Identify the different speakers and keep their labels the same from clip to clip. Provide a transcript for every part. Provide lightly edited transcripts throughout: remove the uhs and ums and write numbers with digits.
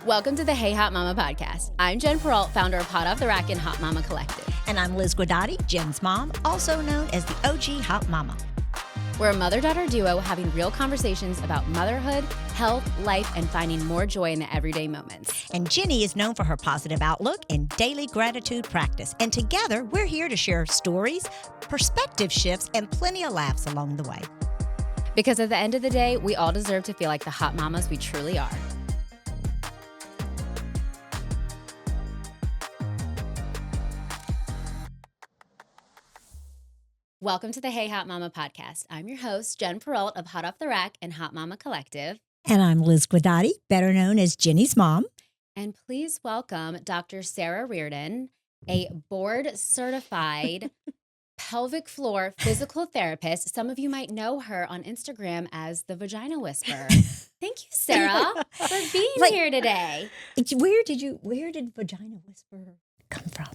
Speaker 1: Welcome to the Hey Hot Mama podcast. I'm Jen Peralt, founder of Hot Off the Rack and Hot Mama Collective.
Speaker 2: And I'm Liz Guidotti, Jen's mom, also known as the OG Hot Mama.
Speaker 1: We're a mother-daughter duo having real conversations about motherhood, health, life, and finding more joy in the everyday moments.
Speaker 2: And Jenny is known for her positive outlook and daily gratitude practice. And together, we're here to share stories, perspective shifts, and plenty of laughs along the way.
Speaker 1: Because at the end of the day, we all deserve to feel like the hot mamas we truly are. Welcome to the Hey Hot Mama podcast. I'm your host, Jen Peralt of Hot Off the Rack and Hot Mama Collective.
Speaker 2: And I'm Liz Guidotti, better known as Jenny's mom.
Speaker 1: And please welcome Dr. Sara Reardon, a board-certified pelvic floor physical therapist. Some of you might know her on Instagram as the Vagina Whisperer. Thank you, Sara, for being here today.
Speaker 2: Where did Vagina Whisperer come from?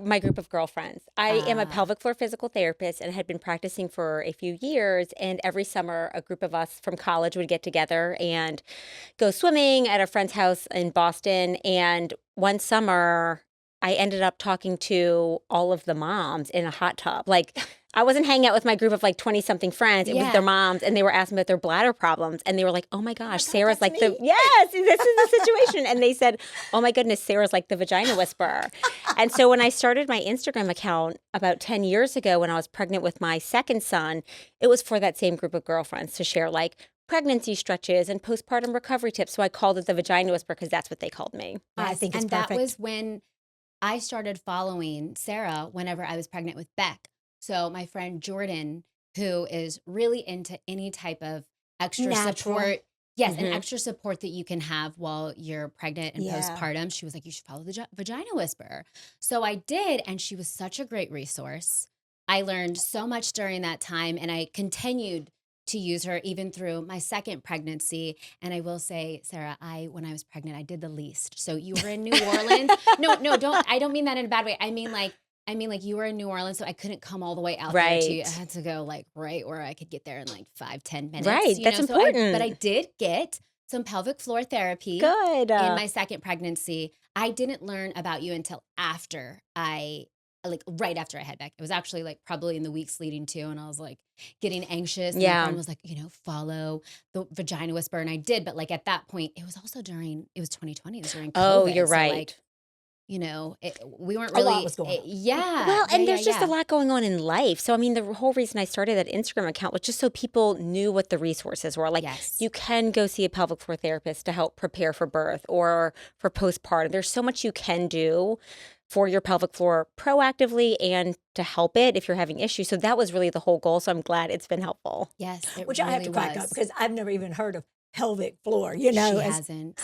Speaker 3: My group of girlfriends. I am a pelvic floor physical therapist and had been practicing for a few years. And every summer, a group of us from college would get together and go swimming at a friend's house in Boston. And one summer, I ended up talking to all of the moms in a hot tub. Like, I wasn't hanging out with my group of like 20-something friends. It was their moms, and they were asking about their bladder problems. And they were like, oh my gosh, Sarah's like yes, this is the situation. And they said, oh my goodness, Sarah's like the Vagina Whisperer. And so when I started my Instagram account about 10 years ago, when I was pregnant with my second son, it was for that same group of girlfriends to share like pregnancy stretches and postpartum recovery tips. So I called it the Vagina Whisperer because that's what they called me.
Speaker 1: Yes,
Speaker 2: I think it's
Speaker 1: and
Speaker 2: perfect.
Speaker 1: that was when I started following Sara whenever I was pregnant with Beck. So my friend Jordan, who is really into any type of extra support. Yes, and extra support that you can have while you're pregnant and postpartum. She was like, you should follow the Vagina Whisperer. So I did, and she was such a great resource. I learned so much during that time, and I continued to use her even through my second pregnancy. And I will say, Sara, when I was pregnant, I did the least. So you were in New Orleans. No, I don't mean that in a bad way. I mean like you were in New Orleans, so I couldn't come all the way out there to you. I had to go like right where I could get there in like 5-10 minutes.
Speaker 3: Right, that's important.
Speaker 1: But I did get some pelvic floor therapy.
Speaker 3: Good.
Speaker 1: In my second pregnancy. I didn't learn about you until after right after I had Beck. It was actually like probably in the weeks leading to, and I was like getting anxious. And my friend was like, follow the Vagina Whisperer, and I did. But like at that point, it was also it was 2020. It was during COVID.
Speaker 3: Oh, you're right.
Speaker 1: So like, we weren't
Speaker 2: A
Speaker 1: really.
Speaker 2: lot was going on.
Speaker 3: Well, and there's just a lot going on in life. So, I mean, the whole reason I started that Instagram account was just so people knew what the resources were. Like, you can go see a pelvic floor therapist to help prepare for birth or for postpartum. There's so much you can do for your pelvic floor proactively and to help it if you're having issues. So that was really the whole goal. So I'm glad it's been helpful.
Speaker 1: Yes,
Speaker 2: Which
Speaker 1: really
Speaker 2: I have to crack
Speaker 1: was.
Speaker 2: up because I've never even heard of pelvic floor,
Speaker 1: She hasn't.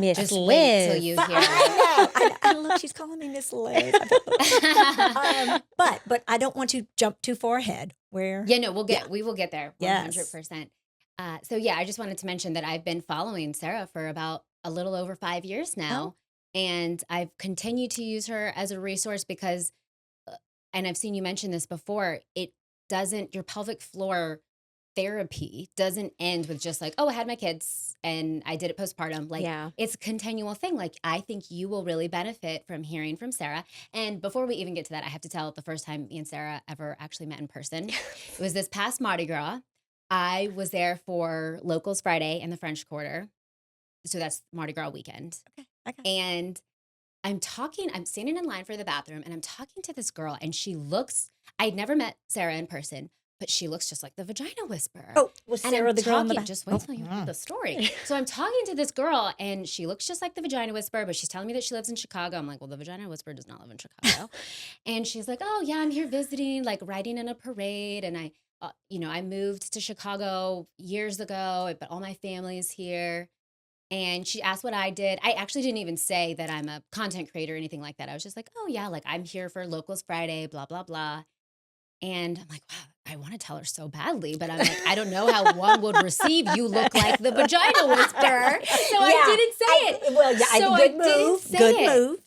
Speaker 3: Miss
Speaker 1: Just
Speaker 3: Liz.
Speaker 1: wait till you hear it.
Speaker 2: I look, she's calling me Miss Liz. But I don't want to jump too far ahead. We
Speaker 1: will get there 100%.
Speaker 2: Yes.
Speaker 1: So I just wanted to mention that I've been following Sara for about a little over 5 years now. And I've continued to use her as a resource because, and I've seen you mention this before, your pelvic floor therapy doesn't end with just like, oh, I had my kids and I did it postpartum. Like, it's a continual thing. Like, I think you will really benefit from hearing from Sara. And before we even get to that, I have to tell the first time me and Sara ever actually met in person. It was this past Mardi Gras. I was there for Locals Friday in the French Quarter. So that's Mardi Gras weekend.
Speaker 2: Okay.
Speaker 1: And I'm standing in line for the bathroom and I'm talking to this girl and I'd never met Sara in person, but she looks just like the Vagina Whisperer.
Speaker 2: Oh, was Sara the girl in the back?
Speaker 1: Just wait till you hear the story. So I'm talking to this girl and she looks just like the Vagina Whisperer, but she's telling me that she lives in Chicago. I'm like, well, the Vagina Whisperer does not live in Chicago. And she's like, oh yeah, I'm here visiting, like riding in a parade. And I moved to Chicago years ago, but all my family's here. And she asked what I did. I actually didn't even say that I'm a content creator or anything like that. I was just like, oh yeah, like I'm here for Locals Friday, blah, blah, blah. And I'm like, wow, I want to tell her so badly, but I'm like, I don't know how one would receive you look like the Vagina Whisperer. So I didn't say it.
Speaker 2: Good move.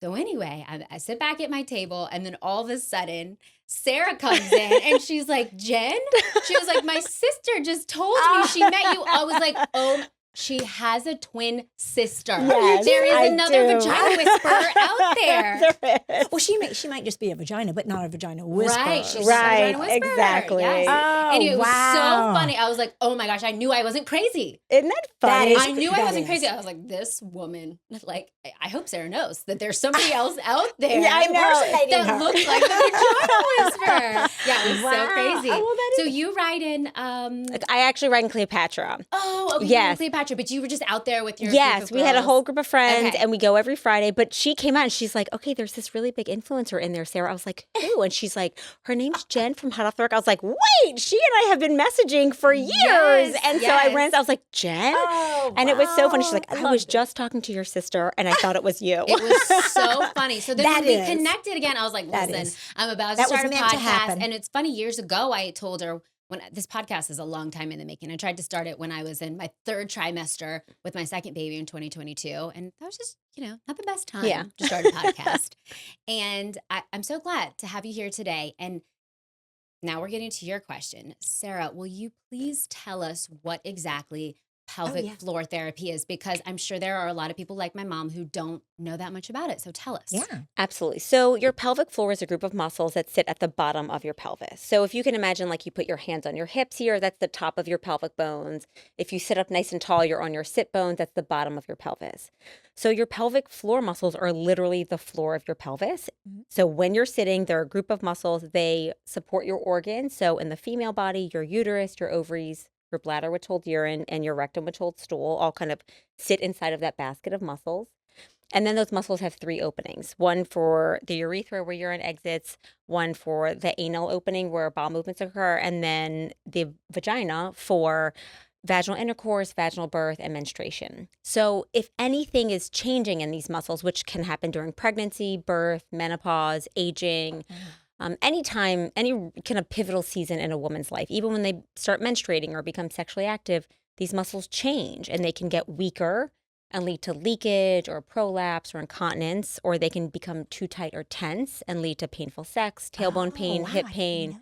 Speaker 1: So anyway, I sit back at my table and then all of a sudden Sara comes in and she's like, Jen? She was like, my sister just told me she met you. I was like, oh, She has a twin sister.
Speaker 3: Yes,
Speaker 1: there is
Speaker 3: I
Speaker 1: another
Speaker 3: do.
Speaker 1: vagina whisperer out there.
Speaker 3: There is.
Speaker 2: Well, she might just be a vagina, but not a vagina whisperer.
Speaker 1: Right, she's
Speaker 3: Right,
Speaker 1: a vagina whisperer.
Speaker 3: exactly.
Speaker 1: Yes.
Speaker 2: Oh,
Speaker 1: Anyway, it was
Speaker 2: wow.
Speaker 1: so funny. I was like, oh my gosh, I knew I wasn't crazy.
Speaker 3: Isn't that
Speaker 2: That
Speaker 3: funny?
Speaker 2: is-
Speaker 1: I knew I
Speaker 2: that
Speaker 1: wasn't
Speaker 2: is.
Speaker 1: crazy. I was like, this woman, like, I hope Sarah knows that there's somebody else out there
Speaker 3: Yeah, I know.
Speaker 2: Impersonating
Speaker 1: that
Speaker 2: her.
Speaker 1: looks like the vagina whisperer. Yeah, it was
Speaker 2: Wow.
Speaker 1: so crazy.
Speaker 2: Oh, well, that
Speaker 1: So you ride in,
Speaker 3: I actually ride in Cleopatra.
Speaker 1: oh, okay,
Speaker 3: Yes.
Speaker 1: Cleopatra, but you were just out there with your
Speaker 3: Yes,
Speaker 1: group of
Speaker 3: we had a
Speaker 1: girls.
Speaker 3: whole group of friends
Speaker 1: Okay.
Speaker 3: and we go every Friday. But she came out and she's like, okay, there's this really big influencer in there, Sarah. I was like, who? And she's like, her name's Jen from Hot Off the Rack. I was like, wait, she and I have been messaging for years.
Speaker 1: Yes,
Speaker 3: and so I
Speaker 1: yes.
Speaker 3: I was like, Jen?
Speaker 2: Oh,
Speaker 3: And it was so funny. She's
Speaker 2: wow.
Speaker 3: like, I
Speaker 2: loved
Speaker 3: was
Speaker 2: it.
Speaker 3: just talking to your sister and I thought it was you.
Speaker 1: It was so funny. So then
Speaker 2: That
Speaker 1: when we
Speaker 2: is.
Speaker 1: connected again, I was like,
Speaker 2: That
Speaker 1: listen,
Speaker 2: is.
Speaker 1: I'm about to
Speaker 2: That was
Speaker 1: start a
Speaker 2: meant to
Speaker 1: podcast.
Speaker 2: happen.
Speaker 1: And it's funny, years ago, I told her, when this podcast is a long time in the making. I tried to start it when I was in my third trimester with my second baby in 2022. And that was just, not the best time
Speaker 3: Yeah.
Speaker 1: to start a podcast. And I'm so glad to have you here today. And now we're getting to your question. Sarah, will you please tell us what exactly pelvic
Speaker 2: yeah.
Speaker 1: floor therapy is? Because I'm sure there are a lot of people like my mom who don't know that much about it. So tell us.
Speaker 2: Yeah.
Speaker 3: Absolutely. So your pelvic floor is a group of muscles that sit at the bottom of your pelvis. So if you can imagine, like you put your hands on your hips here, that's the top of your pelvic bones. If you sit up nice and tall, you're on your sit bones, that's the bottom of your pelvis. So your pelvic floor muscles are literally the floor of your pelvis.
Speaker 2: Mhm.
Speaker 3: So when you're sitting, they're a group of muscles. They support your organs. So in the female body, your uterus, your ovaries, your bladder, which holds urine, and your rectum, which holds stool, all kind of sit inside of that basket of muscles. And then those muscles have three openings, one for the urethra where urine exits, one for the anal opening where bowel movements occur, and then the vagina for vaginal intercourse, vaginal birth, and menstruation. So if anything is changing in these muscles, which can happen during pregnancy, birth, menopause, aging, anytime, any kind of pivotal season in a woman's life, even when they start menstruating or become sexually active, these muscles change and they can get weaker and lead to leakage or prolapse or incontinence, or they can become too tight or tense and lead to painful sex, tailbone pain,
Speaker 2: wow,
Speaker 3: hip
Speaker 2: I didn't
Speaker 3: pain.
Speaker 2: know.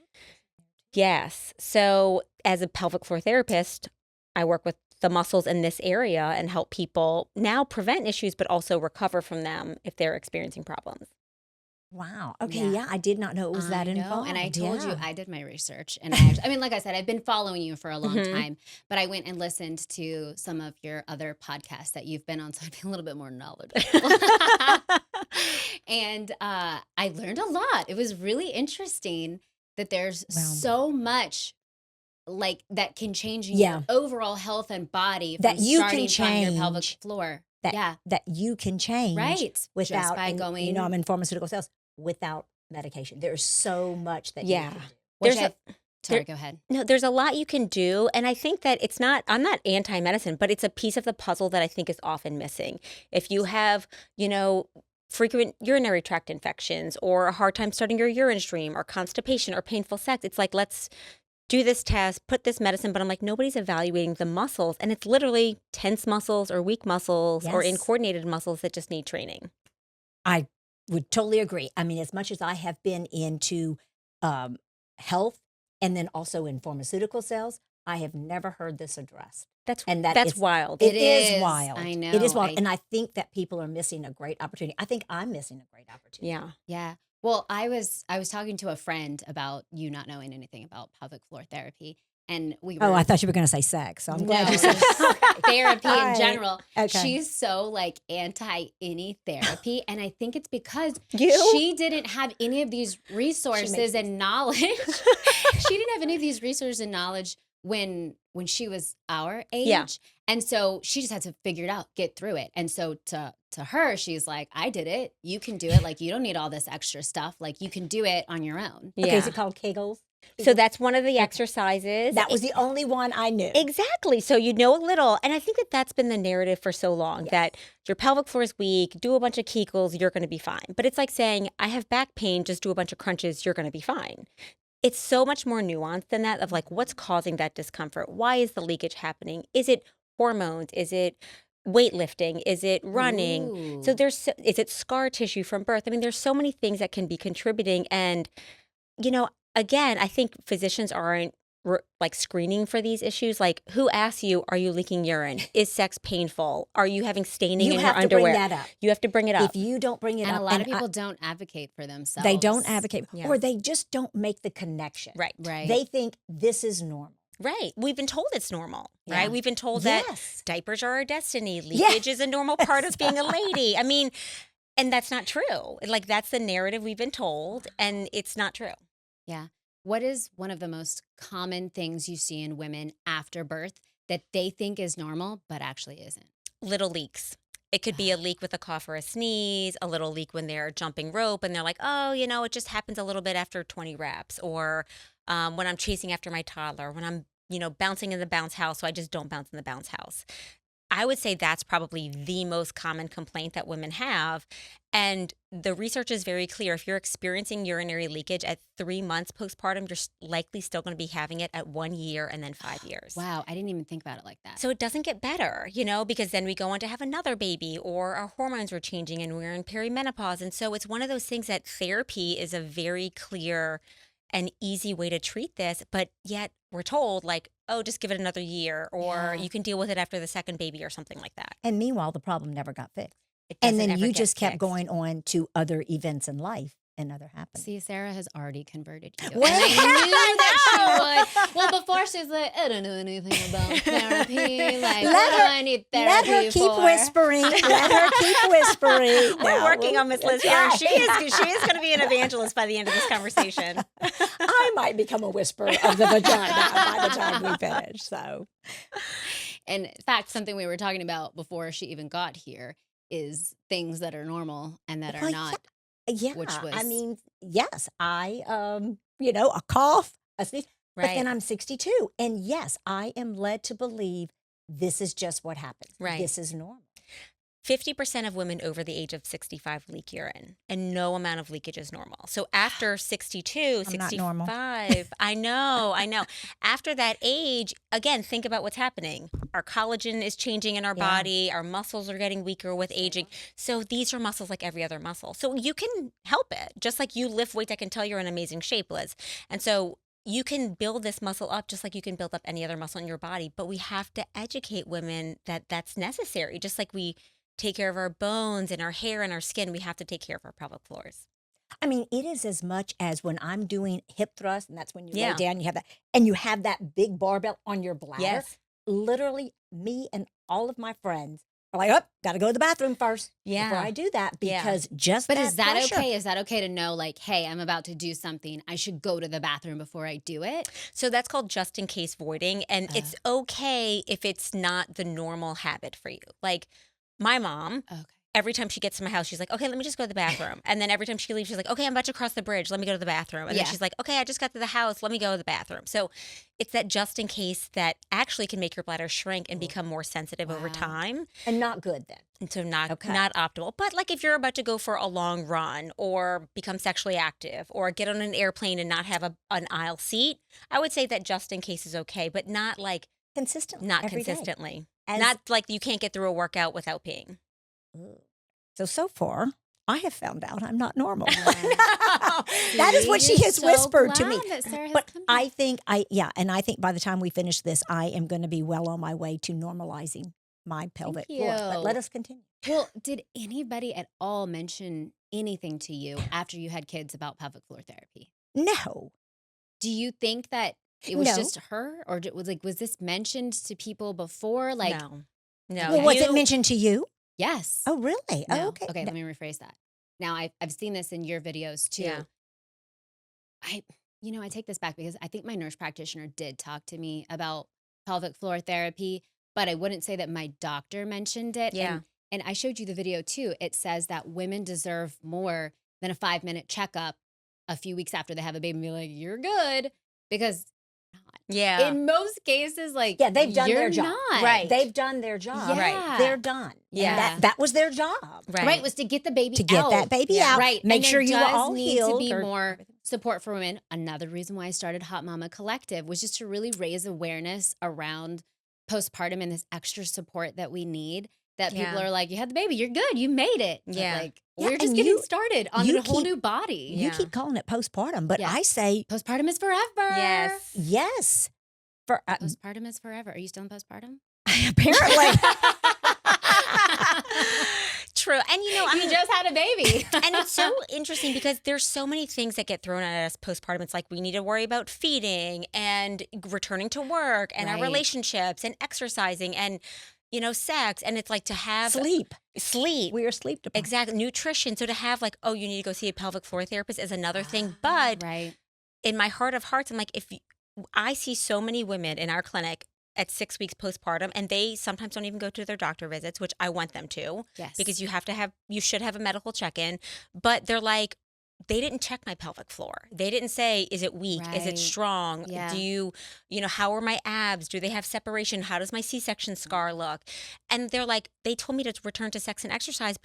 Speaker 3: Yes. So as a pelvic floor therapist, I work with the muscles in this area and help people now prevent issues, but also recover from them if they're experiencing problems.
Speaker 2: Wow. Okay.
Speaker 1: Yeah.
Speaker 2: Yeah. I did not know it was that
Speaker 1: I know,
Speaker 2: involved.
Speaker 1: and I told you
Speaker 2: Yeah.
Speaker 1: I did my research, and I mean, like I said, I've been following you for a long
Speaker 3: Mhm.
Speaker 1: time, but I went and listened to some of your other podcasts that you've been on, so I'd be a little bit more knowledgeable. And I learned a lot. It was really interesting that there's
Speaker 2: Wow.
Speaker 1: so much like that can change
Speaker 2: Yeah.
Speaker 1: your overall health and body from
Speaker 2: That you can
Speaker 1: starting from your pelvic
Speaker 2: change.
Speaker 1: floor.
Speaker 2: That
Speaker 1: yeah,
Speaker 2: that you can change
Speaker 1: right.
Speaker 2: without
Speaker 1: Just by
Speaker 2: and,
Speaker 1: going.
Speaker 2: I'm in pharmaceutical sales without medication. There's so much that
Speaker 3: Yeah.
Speaker 2: you can do.
Speaker 1: Which
Speaker 3: There's
Speaker 1: sorry,
Speaker 3: there-
Speaker 1: go ahead.
Speaker 3: No, there's a lot you can do. And I think that I'm not anti-medicine, but it's a piece of the puzzle that I think is often missing. If you have, frequent urinary tract infections or a hard time starting your urine stream or constipation or painful sex, it's like, let's do this test, put this medicine, but I'm like, nobody's evaluating the muscles. And it's literally tense muscles or weak muscles or
Speaker 2: Yes.
Speaker 3: incoordinated muscles that just need training.
Speaker 2: I would totally agree. I mean, as much as I have been into health and then also in pharmaceutical sales, I have never heard this addressed.
Speaker 3: That's
Speaker 2: And that
Speaker 3: that's
Speaker 2: is-
Speaker 3: wild.
Speaker 2: It
Speaker 1: It
Speaker 2: is
Speaker 1: is.
Speaker 2: wild.
Speaker 1: I
Speaker 2: It is
Speaker 1: know.
Speaker 2: wild. And I think that people are missing a great opportunity. I think I'm missing a great opportunity.
Speaker 3: Yeah.
Speaker 1: Yeah. Well, I was talking to a friend about you not knowing anything about pelvic floor therapy, and we were
Speaker 2: Oh, I thought you were going to say sex. So I'm glad
Speaker 1: no,
Speaker 2: you said
Speaker 1: just therapy
Speaker 2: All
Speaker 1: in
Speaker 2: right.
Speaker 1: general.
Speaker 2: Okay.
Speaker 1: She's so like anti any therapy, and I think it's because
Speaker 3: You?
Speaker 1: she didn't have any of these resources and knowledge. She didn't have any of these resources and knowledge when she was our age.
Speaker 3: Yeah.
Speaker 1: And so she just had to figure it out, get through it. And so to her, she's like, I did it. You can do it. Like, you don't need all this extra stuff. Like, you can do it on your own.
Speaker 2: Okay,
Speaker 3: Yeah.
Speaker 2: is it called Kegels?
Speaker 3: So that's one of the exercises.
Speaker 2: That was the only one I knew.
Speaker 3: Exactly. So you know a little. And I think that that's been the narrative for so long,
Speaker 2: Yes.
Speaker 3: that your pelvic floor is weak, do a bunch of Kegels, you're going to be fine. But it's like saying, I have back pain, just do a bunch of crunches, you're going to be fine. It's so much more nuanced than that, of like, what's causing that discomfort? Why is the leakage happening? Is it hormones? Is it weightlifting? Is it running? So
Speaker 1: Ooh.
Speaker 3: is it scar tissue from birth? I mean, there's so many things that can be contributing. And, again, I think physicians aren't like screening for these issues. Like, who asks you, are you leaking urine? Is sex painful? Are you having staining
Speaker 2: You
Speaker 3: in your
Speaker 2: have to
Speaker 3: underwear?
Speaker 2: bring that up.
Speaker 3: You have to bring it up.
Speaker 2: If you don't bring it
Speaker 1: And
Speaker 2: up,
Speaker 1: a lot of people don't advocate for themselves.
Speaker 2: they don't advocate,
Speaker 3: Yeah.
Speaker 2: or they just don't make the connection.
Speaker 3: Right.
Speaker 1: Right.
Speaker 2: They think this is normal.
Speaker 3: Right. We've been told it's normal,
Speaker 1: Yeah.
Speaker 3: right? We've been told
Speaker 2: Yes.
Speaker 3: that diapers are our destiny. Leakage is a normal part of being a lady. I mean, and that's not true. Like, that's the narrative we've been told, and it's not true.
Speaker 1: Yeah. What is one of the most common things you see in women after birth that they think is normal, but actually isn't?
Speaker 3: Little leaks. It could be a leak with a cough or a sneeze, a little leak when they're jumping rope and they're like, oh, it just happens a little bit after 20 reps, or when I'm chasing after my toddler, when I'm, bouncing in the bounce house, so I just don't bounce in the bounce house. I would say that's probably the most common complaint that women have. And the research is very clear. If you're experiencing urinary leakage at 3 months postpartum, you're likely still going to be having it at 1 year and then 5 years.
Speaker 1: Wow. I didn't even think about it like that.
Speaker 3: So it doesn't get better, because then we go on to have another baby, or our hormones are changing and we're in perimenopause. And so it's one of those things that therapy is a very clear and easy way to treat this, but yet we're told, like, oh, just give it another year, or you can deal with it after the second baby or something like that.
Speaker 2: And meanwhile, the problem never got fixed.
Speaker 3: It
Speaker 2: And
Speaker 3: doesn't
Speaker 2: then
Speaker 3: ever
Speaker 2: you
Speaker 3: get
Speaker 2: just kept
Speaker 3: fixed.
Speaker 2: going on to other events in life and other happenings.
Speaker 1: See, Sarah has already converted you.
Speaker 2: Well,
Speaker 1: and I knew that
Speaker 2: I
Speaker 1: she would. Well, before she's like, I don't know anything about therapy. Like,
Speaker 2: Let
Speaker 1: what do
Speaker 2: her-
Speaker 1: I need
Speaker 2: Let
Speaker 1: therapy
Speaker 2: her keep
Speaker 1: for?
Speaker 2: whispering. Let her keep whispering.
Speaker 3: We're
Speaker 2: No,
Speaker 3: working on Miss Liz
Speaker 2: that's
Speaker 3: here.
Speaker 2: right.
Speaker 3: She is going to be an evangelist by the end of this conversation.
Speaker 2: I might become a whisperer of the vagina by the time we finish. So,
Speaker 1: And in fact, something we were talking about before she even got here is things that are normal and that are
Speaker 2: Well,
Speaker 1: not.
Speaker 2: yeah,
Speaker 1: Which
Speaker 2: I
Speaker 1: was-
Speaker 2: mean, yes, I, a cough, a sneeze, but then I'm 62. And yes, I am led to believe this is just what happens.
Speaker 3: Right.
Speaker 2: This is normal.
Speaker 3: 50% of women over the age of 65 leak urine, and no amount of leakage is normal. So after 62,
Speaker 2: I'm not normal.
Speaker 3: 65, I know. After that age, again, think about what's happening. Our collagen is changing in our
Speaker 2: Yeah.
Speaker 3: body. Our muscles are getting weaker with aging. So these are muscles like every other muscle. So you can help it. Just like you lift weights, I can tell you're in amazing shape, Liz. And so you can build this muscle up just like you can build up any other muscle in your body. But we have to educate women that that's necessary. Just like we take care of our bones and our hair and our skin, we have to take care of our pelvic floors.
Speaker 2: I mean, it is as much as when I'm doing hip thrust, and that's when you
Speaker 3: Yeah.
Speaker 2: lay down, you have that, and you have that big barbell on your bladder.
Speaker 3: Yes.
Speaker 2: Literally, me and all of my friends are like, oh, got to go to the bathroom first
Speaker 3: Yeah.
Speaker 2: before I do that,
Speaker 3: Yeah.
Speaker 2: because just
Speaker 1: But
Speaker 2: that
Speaker 1: is that
Speaker 2: pressure.
Speaker 1: okay? Is that okay to know, like, hey, I'm about to do something. I should go to the bathroom before I do it?
Speaker 3: So that's called just in case voiding. And it's okay if it's not the normal habit for you. Like my mom,
Speaker 1: Okay.
Speaker 3: every time she gets to my house, she's like, okay, let me just go to the bathroom. And then every time she leaves, she's like, okay, I'm about to cross the bridge. Let me go to the bathroom. And
Speaker 1: Yeah.
Speaker 3: then she's like, okay, I just got to the house. Let me go to the bathroom. So it's that just in case that actually can make your bladder shrink and become more sensitive over
Speaker 1: Wow.
Speaker 3: time.
Speaker 2: And not good then.
Speaker 3: And so not
Speaker 2: Okay.
Speaker 3: not optimal. But like if you're about to go for a long run or become sexually active or get on an airplane and not have an aisle seat, I would say that just in case is okay, but not like
Speaker 2: Consistently.
Speaker 3: not
Speaker 2: every day.
Speaker 3: consistently.
Speaker 2: As-
Speaker 3: Not like you can't get through a workout without peeing.
Speaker 2: Ugh. So far, I have found out I'm not normal.
Speaker 1: Wow.
Speaker 2: That is what she
Speaker 1: See,
Speaker 2: has
Speaker 1: so
Speaker 2: whispered to me.
Speaker 1: glad that Sarah has
Speaker 2: But
Speaker 1: come
Speaker 2: I think and I think by the time we finish this, I am going to be well on my way to normalizing my pelvic floor. But
Speaker 1: you.
Speaker 2: let us continue.
Speaker 1: Well, did anybody at all mention anything to you after you had kids about pelvic floor therapy?
Speaker 2: No.
Speaker 1: Do you think that it was
Speaker 2: No.
Speaker 1: just her, or was this mentioned to people before? Like,
Speaker 3: no.
Speaker 2: Well, was it
Speaker 3: You-
Speaker 2: mentioned to you?
Speaker 1: yes.
Speaker 2: Oh, really?
Speaker 1: No.
Speaker 2: Oh, okay.
Speaker 1: Okay, let me rephrase that. Now, I've seen this in your videos too.
Speaker 3: Yeah.
Speaker 1: I take this back because I think my nurse practitioner did talk to me about pelvic floor therapy, but I wouldn't say that my doctor mentioned it.
Speaker 3: Yeah.
Speaker 1: And I showed you the video too. It says that women deserve more than a 5-minute checkup a few weeks after they have a baby and be like, you're good. Because
Speaker 3: Yeah.
Speaker 1: in most cases, like,
Speaker 2: Yeah, they've done
Speaker 1: you're
Speaker 2: their job.
Speaker 1: not.
Speaker 3: Right.
Speaker 2: They've done their job.
Speaker 1: Yeah.
Speaker 2: They're done.
Speaker 3: Yeah.
Speaker 2: And that was their job.
Speaker 1: Right. Was to get the baby
Speaker 2: To get
Speaker 1: out.
Speaker 2: that baby
Speaker 3: Yeah.
Speaker 2: out.
Speaker 1: Right.
Speaker 2: Make
Speaker 1: and
Speaker 2: sure
Speaker 1: there
Speaker 2: you were
Speaker 1: does
Speaker 2: all
Speaker 1: need
Speaker 2: healed.
Speaker 1: to be
Speaker 2: or
Speaker 1: more
Speaker 2: everything.
Speaker 1: support for women. Another reason why I started Hot Mama Collective was just to really raise awareness around postpartum and this extra support that we need. That people
Speaker 3: Yeah.
Speaker 1: are like, you had the baby, you're good, you made it. But
Speaker 3: Yeah.
Speaker 1: like, We're just
Speaker 2: and
Speaker 1: getting started on
Speaker 2: you
Speaker 1: a whole
Speaker 2: keep-
Speaker 1: new body.
Speaker 2: You keep calling it postpartum, but
Speaker 1: Yeah.
Speaker 2: I say
Speaker 1: Postpartum is forever.
Speaker 3: Yes.
Speaker 2: yes. For
Speaker 1: Postpartum is forever. Are you still in postpartum?
Speaker 2: apparently.
Speaker 3: True. And
Speaker 1: You just had a baby.
Speaker 3: and it's so interesting because there's so many things that get thrown at us postpartum. It's like we need to worry about feeding and returning to work and our
Speaker 1: Right.
Speaker 3: relationships and exercising and, sex. And it's like to have
Speaker 2: Sleep.
Speaker 3: We
Speaker 2: are sleep deprived.
Speaker 3: exactly nutrition. So to have like, oh, you need to go see a pelvic floor therapist is another thing. But
Speaker 1: right.
Speaker 3: in my heart of hearts, I'm like, I see so many women in our clinic at 6 weeks postpartum, and they sometimes don't even go to their doctor visits, which I want them to.
Speaker 1: Yes.
Speaker 3: Because you should have a medical check-in. But they're like, they didn't check my pelvic floor. They didn't say, is it weak? Is it
Speaker 1: Right.
Speaker 3: strong?
Speaker 1: Yeah.
Speaker 3: Do you, how are my abs? Do they have separation? How does my C-section scar look? And they're like, they told me to return to sex and exercise,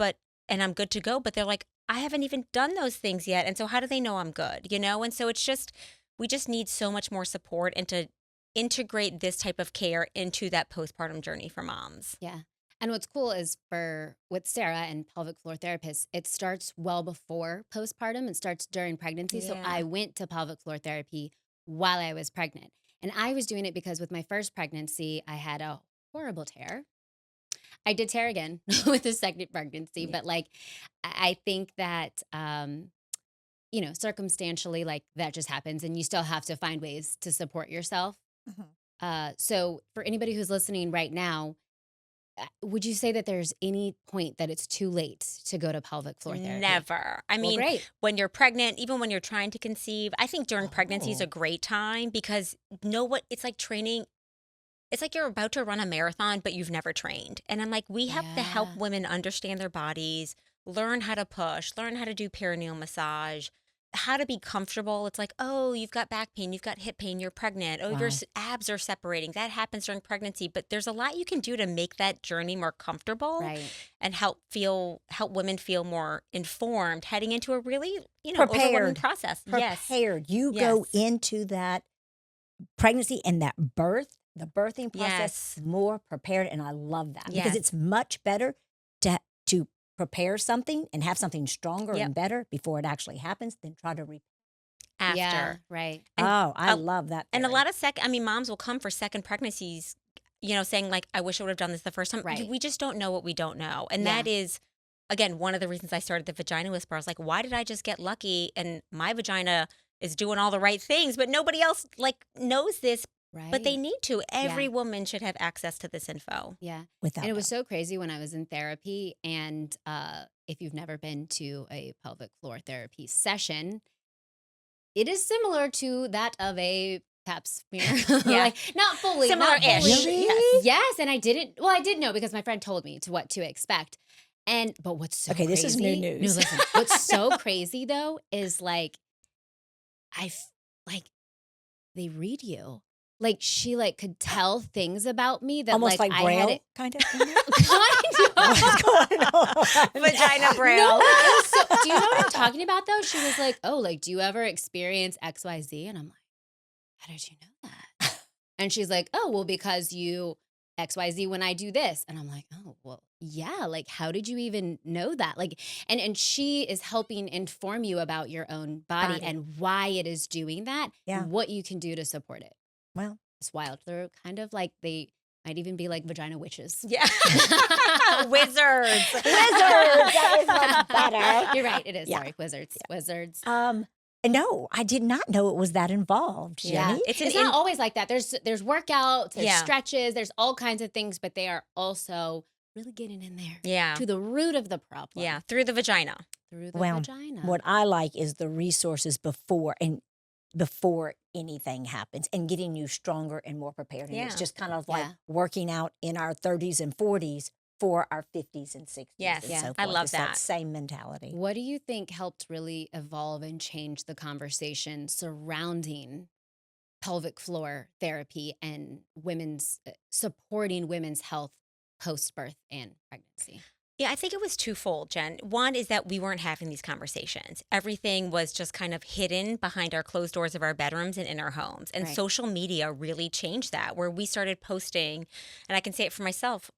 Speaker 3: and I'm good to go. But they're like, I haven't even done those things yet. And so how do they know I'm good? And so we just need so much more support and to integrate this type of care into that postpartum journey for moms.
Speaker 1: Yeah. And what's cool is with Sara and pelvic floor therapists, it starts well before postpartum. It starts during pregnancy. So
Speaker 3: Yeah.
Speaker 1: I went to pelvic floor therapy while I was pregnant. And I was doing it because with my first pregnancy, I had a horrible tear. I did tear again with the second pregnancy,
Speaker 3: Yeah.
Speaker 1: but I think that circumstantially, that just happens, and you still have to find ways to support yourself. So for anybody who's listening right now, would you say that there's any point that it's too late to go to pelvic floor therapy?
Speaker 3: Never. I mean,
Speaker 1: great.
Speaker 3: when you're pregnant, even when you're trying to conceive, I think during pregnancy is
Speaker 2: Oh.
Speaker 3: a great time because it's like training. It's like you're about to run a marathon, but you've never trained. And I'm like, we have to help
Speaker 1: Yeah.
Speaker 3: women understand their bodies, learn how to push, learn how to do perineal massage, how to be comfortable. It's like, oh, you've got back pain, you've got hip pain, you're pregnant. Oh, your
Speaker 2: Wow.
Speaker 3: abs are separating. That happens during pregnancy. But there's a lot you can do to make that journey more comfortable
Speaker 1: Right.
Speaker 3: and help women feel more informed heading into a really, overwhelming
Speaker 2: Prepared.
Speaker 3: process. Yes.
Speaker 2: Prepared. You go
Speaker 3: Yes.
Speaker 2: into that pregnancy and that the birthing process
Speaker 3: Yes.
Speaker 2: more prepared, and I love that because
Speaker 3: Yes.
Speaker 2: it's much better to prepare something and have something stronger
Speaker 3: Yep.
Speaker 2: and better before it actually happens than try to
Speaker 3: After.
Speaker 1: Yeah. Right.
Speaker 3: And
Speaker 2: I
Speaker 3: a-
Speaker 2: love that.
Speaker 3: And a
Speaker 2: theory.
Speaker 3: lot of moms will come for second pregnancies, saying like, I wish I would have done this the first time.
Speaker 1: Right.
Speaker 3: We just don't know what we don't know. And
Speaker 1: Yeah.
Speaker 3: that is, again, one of the reasons I started the Vagina Whisperer. I was like, why did I just get lucky? And my vagina is doing all the right things, but nobody else knows this,
Speaker 1: Right.
Speaker 3: but they need to. Every woman should have access to this info.
Speaker 1: Yeah.
Speaker 2: Without
Speaker 1: And it was
Speaker 2: doubt.
Speaker 1: so crazy when I was in therapy. And if you've never been to a pelvic floor therapy session, it is similar to that of a pap smear.
Speaker 3: Yeah.
Speaker 1: Not fully. not
Speaker 3: Similar-ish.
Speaker 1: fully.
Speaker 2: Really?
Speaker 3: Yes.
Speaker 1: Yes. And I did know because my friend told me what to expect. But what's so
Speaker 2: Okay,
Speaker 1: crazy?
Speaker 2: this is new
Speaker 1: No,
Speaker 2: news.
Speaker 1: listen. What's so crazy though is they read you. She could tell things about me that
Speaker 2: Almost like
Speaker 1: I
Speaker 2: Braille,
Speaker 1: had it.
Speaker 2: kind of.
Speaker 1: Kind of.
Speaker 2: What's going on?
Speaker 3: Vagina braille.
Speaker 1: No, it was do you know what I'm talking about though? She was like, oh, do you ever experience XYZ? And I'm like, how did you know that? And she's like, oh, well, because you XYZ when I do this. And I'm like, oh, well, yeah. How did you even know that? And she is helping inform you about your own body and why it is doing that
Speaker 2: Yeah.
Speaker 1: and what you can do to support it.
Speaker 2: Well,
Speaker 1: It's wild. They're kind of they might even be like vagina witches.
Speaker 3: Yeah. Wizards.
Speaker 2: That is much better.
Speaker 1: You're right. It is.
Speaker 2: Yeah.
Speaker 1: Sorry. Wizards. Wizards.
Speaker 2: No, I did not know it was that involved, Jenny.
Speaker 3: It's
Speaker 1: It's not always like that. There's workouts, there's
Speaker 3: Yeah.
Speaker 1: stretches, there's all kinds of things, but they are also really getting in there
Speaker 3: Yeah.
Speaker 1: to the root of the problem.
Speaker 3: Yeah. Through the vagina.
Speaker 1: Through the
Speaker 2: Well,
Speaker 1: vagina.
Speaker 2: What I like is the resources before anything happens and getting you stronger and more prepared. And it's
Speaker 3: Yeah.
Speaker 2: just kind of like
Speaker 1: Yeah.
Speaker 2: working out in our 30s and 40s for our 50s and 60s.
Speaker 3: Yes.
Speaker 2: and
Speaker 1: Yeah.
Speaker 2: so forth.
Speaker 3: I love
Speaker 2: It's
Speaker 3: that.
Speaker 2: same mentality.
Speaker 1: What do you think helped really evolve and change the conversation surrounding pelvic floor therapy and supporting women's health post-birth and pregnancy?
Speaker 3: Yeah, I think it was twofold, Jen. One is that we weren't having these conversations. Everything was just kind of hidden behind our closed doors of our bedrooms and in our homes. And
Speaker 1: Right.
Speaker 3: social media really changed that, where we started posting, and I can say it for myself,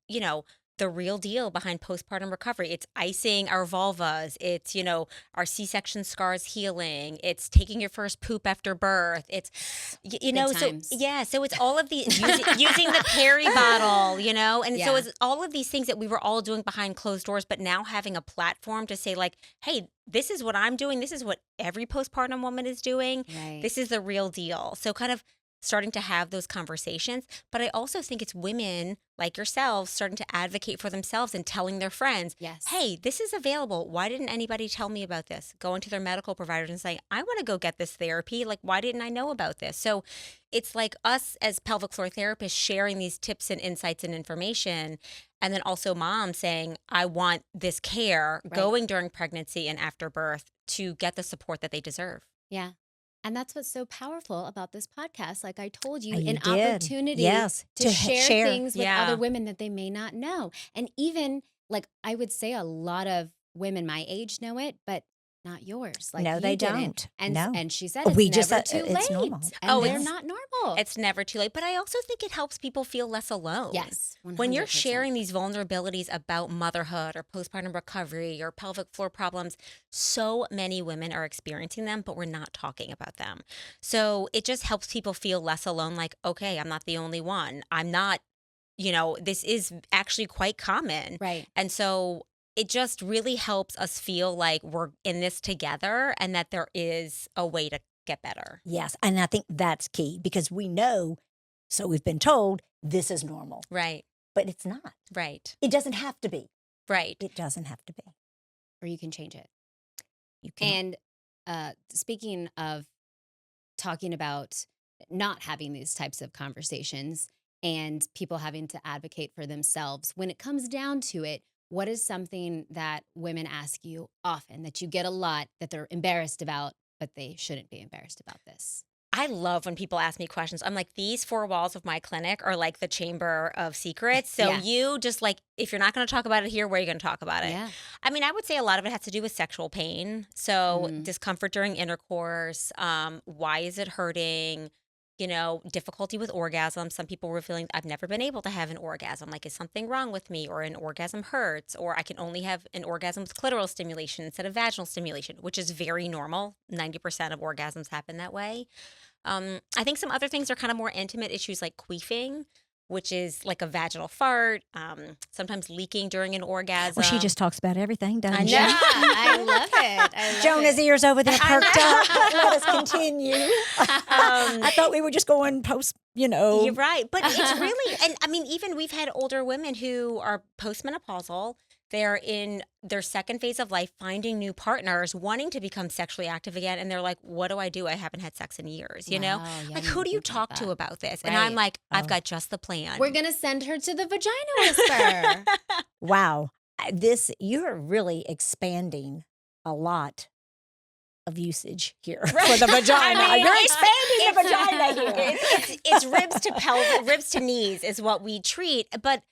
Speaker 3: the real deal behind postpartum recovery. It's icing our vulvas. It's, our C-section scars healing. It's taking your first poop after birth. It's, so it's all of these, using the Perry bottle, and so it's all of these things that we were all doing behind closed doors, but now having a platform to say like, hey, this is what I'm doing. This is what every postpartum woman is doing.
Speaker 1: Right.
Speaker 3: This is the real deal. So kind of starting to have those conversations. But I also think it's women like yourselves starting to advocate for themselves and telling their friends,
Speaker 1: yes,
Speaker 3: hey, this is available. Why didn't anybody tell me about this? Going to their medical providers and saying, I want to go get this therapy. Like, why didn't I know about this? So it's like us as pelvic floor therapists sharing these tips and insights and information. And then also moms saying, I want this care going during pregnancy and after birth to get the support that they deserve.
Speaker 1: Yeah. And that's what's so powerful about this podcast. Like I told you,
Speaker 2: You
Speaker 1: an
Speaker 2: did.
Speaker 1: opportunity
Speaker 2: Yes,
Speaker 1: to share things with
Speaker 3: Yeah.
Speaker 1: other women that they may not know. And even like I would say a lot of women my age know it, but not yours. Like
Speaker 2: No,
Speaker 1: you
Speaker 2: they
Speaker 1: didn't.
Speaker 2: don't.
Speaker 1: And
Speaker 2: No.
Speaker 1: and she said it's
Speaker 2: We
Speaker 1: never
Speaker 2: just
Speaker 1: too
Speaker 2: said it's
Speaker 1: late.
Speaker 2: normal.
Speaker 1: And they're
Speaker 3: it's-
Speaker 1: not normal.
Speaker 3: It's never too late. But I also think it helps people feel less alone.
Speaker 1: Yes.
Speaker 3: When you're
Speaker 1: 100%.
Speaker 3: sharing these vulnerabilities about motherhood or postpartum recovery or pelvic floor problems, so many women are experiencing them, but we're not talking about them. So it just helps people feel less alone. Like, okay, I'm not the only one. I'm not, this is actually quite common.
Speaker 1: Right.
Speaker 3: And so it just really helps us feel like we're in this together and that there is a way to get better.
Speaker 2: Yes. And I think that's key because we know, so we've been told, this is normal.
Speaker 3: Right.
Speaker 2: But it's not.
Speaker 3: Right.
Speaker 2: It doesn't have to be.
Speaker 3: Right.
Speaker 2: It doesn't have to be.
Speaker 1: Or you can change it.
Speaker 2: You can.
Speaker 1: And speaking of talking about not having these types of conversations and people having to advocate for themselves, when it comes down to it, what is something that women ask you often that you get a lot that they're embarrassed about, but they shouldn't be embarrassed about this?
Speaker 3: I love when people ask me questions. I'm like, these four walls of my clinic are like the chamber of secrets. So
Speaker 1: Yeah.
Speaker 3: you just like, if you're not going to talk about it here, where are you going to talk about it?
Speaker 1: Yeah.
Speaker 3: I mean, I would say a lot of it has to do with sexual pain. So
Speaker 1: Mhm.
Speaker 3: discomfort during intercourse. Why is it hurting? Difficulty with orgasm. Some people were feeling, I've never been able to have an orgasm. Like, is something wrong with me? Or an orgasm hurts? Or I can only have an orgasm with clitoral stimulation instead of vaginal stimulation, which is very normal. 90% of orgasms happen that way. I think some other things are kind of more intimate issues like queefing, which is like a vaginal fart, sometimes leaking during an orgasm.
Speaker 2: Well, she just talks about everything, doesn't
Speaker 3: I
Speaker 2: she?
Speaker 3: know.
Speaker 1: I love it. I love
Speaker 2: Jonah's
Speaker 1: it.
Speaker 2: ears over there perked up. Let us continue. I thought we were just going post,
Speaker 3: You're right. But it's really, and I mean, even we've had older women who are postmenopausal. They're in their second phase of life, finding new partners, wanting to become sexually active again. And they're like, what do I do? I haven't had sex in years,
Speaker 1: Wow, yeah,
Speaker 3: Like,
Speaker 1: I
Speaker 3: who do you
Speaker 1: didn't think about
Speaker 3: talk to
Speaker 1: that.
Speaker 3: about this? And I'm
Speaker 1: Right.
Speaker 3: like, I've
Speaker 2: Oh.
Speaker 3: got just the plan.
Speaker 1: We're going to send her to the Vagina Whisperer.
Speaker 2: Wow. You're really expanding a lot of usage here for the vagina.
Speaker 3: I mean,
Speaker 2: You're
Speaker 3: it's-
Speaker 2: expanding the vagina here.
Speaker 3: It's ribs to pelvic, ribs to knees is what we treat. But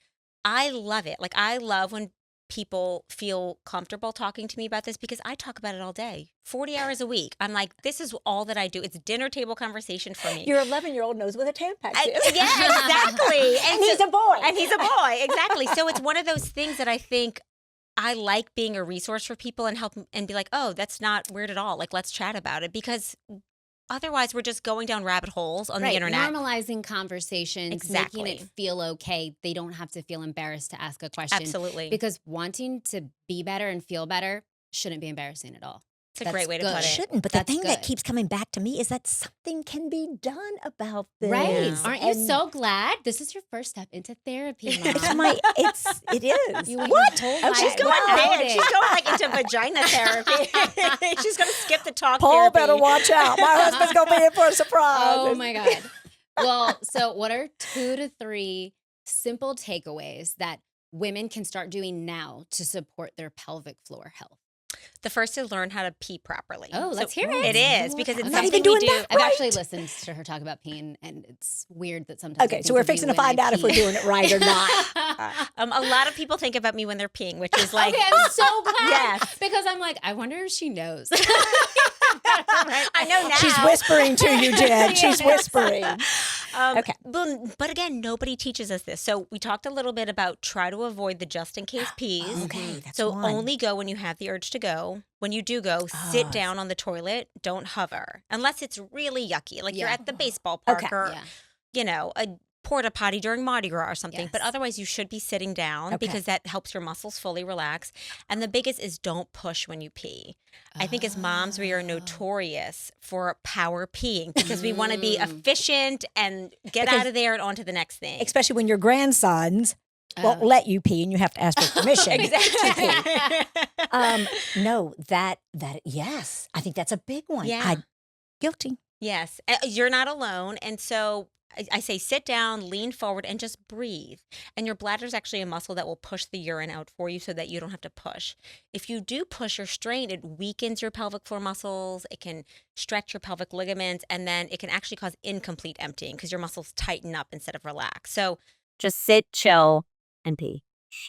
Speaker 3: I love it. Like, I love when people feel comfortable talking to me about this because I talk about it all day, 40 hours a week. I'm like, this is all that I do. It's dinner table conversation for me.
Speaker 2: Your 11-year-old knows what a Tampax is.
Speaker 3: Yeah, exactly.
Speaker 2: And he's a boy.
Speaker 3: And he's a boy, exactly. So it's one of those things that I think I like being a resource for people and help and be like, oh, that's not weird at all. Like, let's chat about it because otherwise we're just going down rabbit holes on the internet.
Speaker 1: Normalizing conversations,
Speaker 3: Exactly.
Speaker 1: making it feel okay. They don't have to feel embarrassed to ask a question.
Speaker 3: Absolutely.
Speaker 1: Because wanting to be better and feel better shouldn't be embarrassing at all.
Speaker 3: It's a
Speaker 1: That's
Speaker 3: great way to
Speaker 1: good.
Speaker 3: put
Speaker 2: It
Speaker 3: it.
Speaker 2: shouldn't, but the
Speaker 1: That's
Speaker 2: thing that
Speaker 1: good.
Speaker 2: keeps coming back to me is that something can be done about this.
Speaker 1: Right.
Speaker 3: Yeah.
Speaker 1: Aren't you
Speaker 2: And
Speaker 1: so glad? This is your first step into therapy, Mom.
Speaker 2: it is.
Speaker 1: You went
Speaker 2: What?
Speaker 1: your whole
Speaker 2: Oh,
Speaker 1: life
Speaker 3: She's going
Speaker 1: without
Speaker 3: there.
Speaker 1: it.
Speaker 3: She's going like into vagina therapy. She's going to skip the talk
Speaker 2: Paul
Speaker 3: therapy.
Speaker 2: better watch out. My husband's going to be in for a surprise.
Speaker 1: Oh my God. Well, so what are 2 to 3 simple takeaways that women can start doing now to support their pelvic floor health?
Speaker 3: The first is learn how to pee properly.
Speaker 1: Oh, let's hear
Speaker 3: It
Speaker 1: it.
Speaker 3: is because it's
Speaker 2: I'm not
Speaker 3: something
Speaker 2: even
Speaker 3: we
Speaker 2: doing
Speaker 3: do.
Speaker 2: that.
Speaker 1: I've
Speaker 2: Right.
Speaker 1: actually listened to her talk about peeing, and it's weird that sometimes. I
Speaker 2: Okay,
Speaker 1: think
Speaker 2: so we're
Speaker 1: of you
Speaker 2: fixing to
Speaker 1: when I
Speaker 2: find out if we're
Speaker 1: pee.
Speaker 2: doing it right or not.
Speaker 3: A lot of people think about me when they're peeing, which is like,
Speaker 1: Okay, I'm so glad.
Speaker 3: Yes.
Speaker 1: Because I'm like, I wonder if she knows.
Speaker 3: I know now.
Speaker 2: She's whispering to you, Jen. She's
Speaker 1: Yes.
Speaker 2: whispering. Okay.
Speaker 3: But again, nobody teaches us this. So we talked a little bit about try to avoid the just in case pees.
Speaker 2: Okay, that's
Speaker 3: So
Speaker 2: one.
Speaker 3: only go when you have the urge to go. When you do go, sit down on the toilet. Don't hover. Unless it's really yucky. Like you're at the baseball park
Speaker 2: Okay.
Speaker 3: or, a porta potty during Mardi Gras or something.
Speaker 1: Yes.
Speaker 3: But otherwise, you should be sitting down because that helps your muscles fully relax. And the biggest is don't push when you pee. I think as moms, we are notorious for power peeing because we want to be efficient and get out of there and on to the next thing.
Speaker 2: Especially when your grandsons won't let you pee and you have to ask for permission.
Speaker 3: Exactly.
Speaker 2: No, that yes, I think that's a big one.
Speaker 3: Yeah.
Speaker 2: Guilty.
Speaker 3: Yes, you're not alone. And so I say sit down, lean forward, and just breathe. And your bladder is actually a muscle that will push the urine out for you so that you don't have to push. If you do push or strain, it weakens your pelvic floor muscles. It can stretch your pelvic ligaments, and then it can actually cause incomplete emptying because your muscles tighten up instead of relax. So
Speaker 4: just sit, chill, and pee.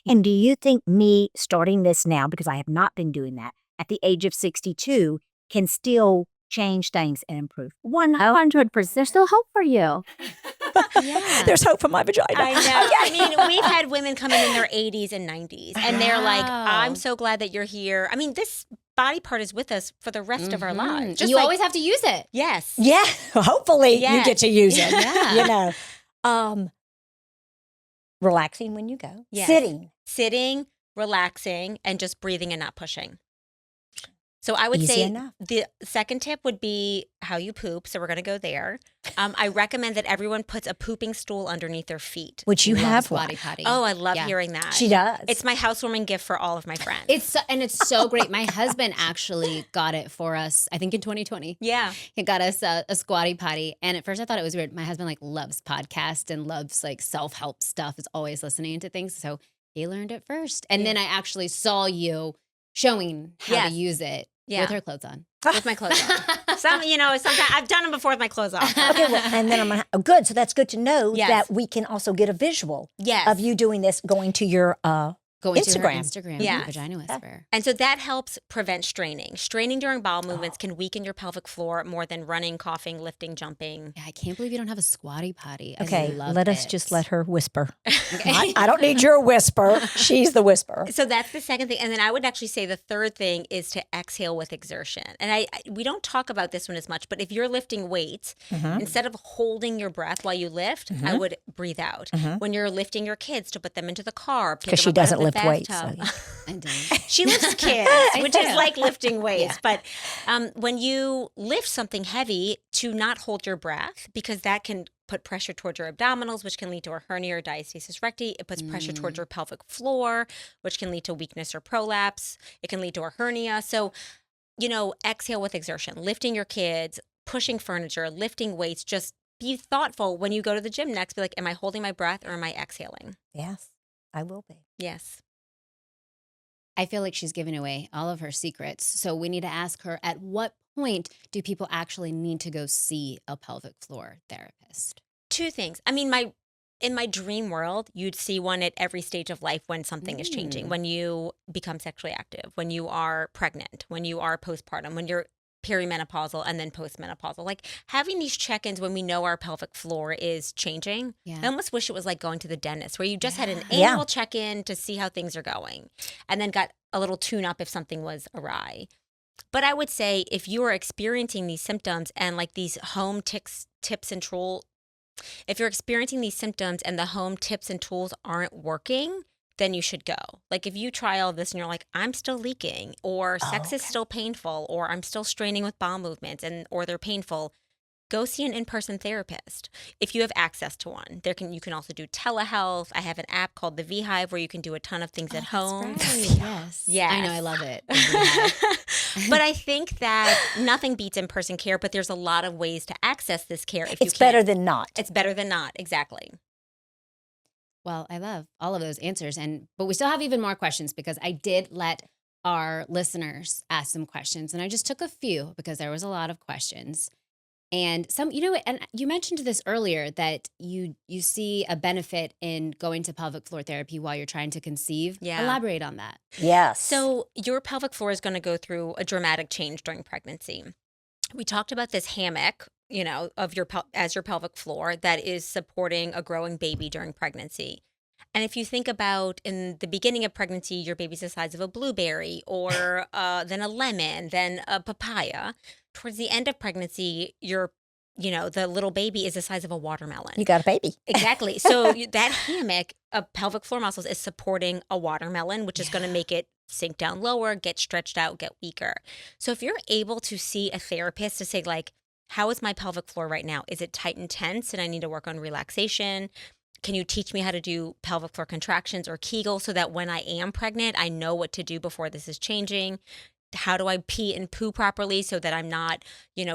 Speaker 4: And do you think me starting this now, because I have not been doing that, at the age of 62, can still change things and improve? 100%. There's still hope for you.
Speaker 3: yeah.
Speaker 2: There's hope for my vagina.
Speaker 3: I know. I mean, we've had women come in their 80s and 90s, and they're like, I'm so glad that you're here. I mean, this body part is with us for the rest of our lives.
Speaker 1: Just you always have to use it.
Speaker 3: Yes.
Speaker 2: Yeah, hopefully you get to use it.
Speaker 1: Yeah.
Speaker 2: Relaxing when you go.
Speaker 3: Yes.
Speaker 2: Sitting,
Speaker 3: relaxing, and just breathing and not pushing. So I would
Speaker 2: Easy
Speaker 3: say
Speaker 2: enough.
Speaker 3: the second tip would be how you poop. So we're going to go there. I recommend that everyone puts a pooping stool underneath their feet.
Speaker 2: which you
Speaker 1: Love
Speaker 2: have
Speaker 1: squatty
Speaker 2: one.
Speaker 1: potty.
Speaker 3: Oh, I love
Speaker 1: Yeah.
Speaker 3: hearing that.
Speaker 2: She does.
Speaker 3: It's my housewarming gift for all of my friends.
Speaker 1: It's so great. My husband actually got it for us, I think in 2020.
Speaker 3: yeah.
Speaker 1: He got us a squatty potty. And at first I thought it was weird. My husband loves podcasts and loves self-help stuff, is always listening to things. So he learned it first. And then I actually saw you showing how to use it with her clothes on.
Speaker 3: With my clothes on. Sometimes I've done them before with my clothes off.
Speaker 2: Okay, well, and then I'm gonna. Oh, good. So that's good to know
Speaker 3: Yes.
Speaker 2: that we can also get a visual
Speaker 3: Yes.
Speaker 2: of you doing this, going to your
Speaker 1: Going to her
Speaker 2: Instagram.
Speaker 1: Instagram,
Speaker 3: Yeah.
Speaker 1: Vagina Whisperer.
Speaker 3: And so that helps prevent straining. Straining during bowel movements can weaken your pelvic floor more than running, coughing, lifting, jumping.
Speaker 1: Yeah, I can't believe you don't have a squatty potty. I
Speaker 2: Okay,
Speaker 1: love
Speaker 2: let us
Speaker 1: it.
Speaker 2: just let her whisper.
Speaker 1: Okay.
Speaker 2: I don't need your whisper. She's the whisperer.
Speaker 3: So that's the second thing. And then I would actually say the third thing is to exhale with exertion. And we don't talk about this one as much, but if you're lifting weights, instead of holding your breath while you lift, I would breathe out. When you're lifting your kids to put them into the car.
Speaker 2: Because she doesn't lift weights. So.
Speaker 1: I do.
Speaker 3: She lifts kids, which
Speaker 1: do.
Speaker 3: is like lifting weights. But when you lift something heavy, to not hold your breath, because that can put pressure towards your abdominals, which can lead to a hernia or diastasis recti. It puts pressure towards your pelvic floor, which can lead to weakness or prolapse. It can lead to a hernia. So, exhale with exertion, lifting your kids, pushing furniture, lifting weights. Just be thoughtful when you go to the gym next. Be like, am I holding my breath or am I exhaling?
Speaker 2: Yes, I will be.
Speaker 3: Yes.
Speaker 1: I feel like she's giving away all of her secrets. So we need to ask her, at what point do people actually need to go see a pelvic floor therapist?
Speaker 3: Two things. I mean, in my dream world, you'd see one at every stage of life when something is changing. When you become sexually active, when you are pregnant, when you are postpartum, when you're perimenopausal and then postmenopausal. Like having these check-ins when we know our pelvic floor is changing.
Speaker 1: Yeah.
Speaker 3: I almost wish it was like going to the dentist where you just had an annual check-in to see how things are going and then got a little tune-up if something was awry. But I would say if you are experiencing these symptoms and like these home tips and tools, if you're experiencing these symptoms and the home tips and tools aren't working, then you should go. Like if you try all this and you're like, I'm still leaking, or sex is still painful, or I'm still straining with bowel movements or they're painful, go see an in-person therapist if you have access to one. You can also do telehealth. I have an app called the Vhive where you can do a ton of things at home.
Speaker 1: Right. Yes.
Speaker 3: Yes.
Speaker 1: I know, I love it.
Speaker 3: But I think that nothing beats in-person care, but there's a lot of ways to access this care. If
Speaker 2: It's better than not.
Speaker 3: It's better than not, exactly.
Speaker 1: Well, I love all of those answers. But we still have even more questions because I did let our listeners ask some questions. And I just took a few because there was a lot of questions. And some, and you mentioned this earlier that you see a benefit in going to pelvic floor therapy while you're trying to conceive.
Speaker 3: Yeah.
Speaker 1: Elaborate on that.
Speaker 2: Yes.
Speaker 3: So your pelvic floor is going to go through a dramatic change during pregnancy. We talked about this hammock of your as your pelvic floor that is supporting a growing baby during pregnancy. And if you think about in the beginning of pregnancy, your baby's the size of a blueberry or then a lemon, then a papaya. Towards the end of pregnancy, the little baby is the size of a watermelon.
Speaker 2: You got a baby.
Speaker 3: Exactly. So that hammock of pelvic floor muscles is supporting a watermelon, which is going to make it sink down lower, get stretched out, get weaker. So if you're able to see a therapist to say, like, how is my pelvic floor right now? Is it tight and tense and I need to work on relaxation? Can you teach me how to do pelvic floor contractions or Kegel so that when I am pregnant, I know what to do before this is changing? How do I pee and poo properly so that I'm not,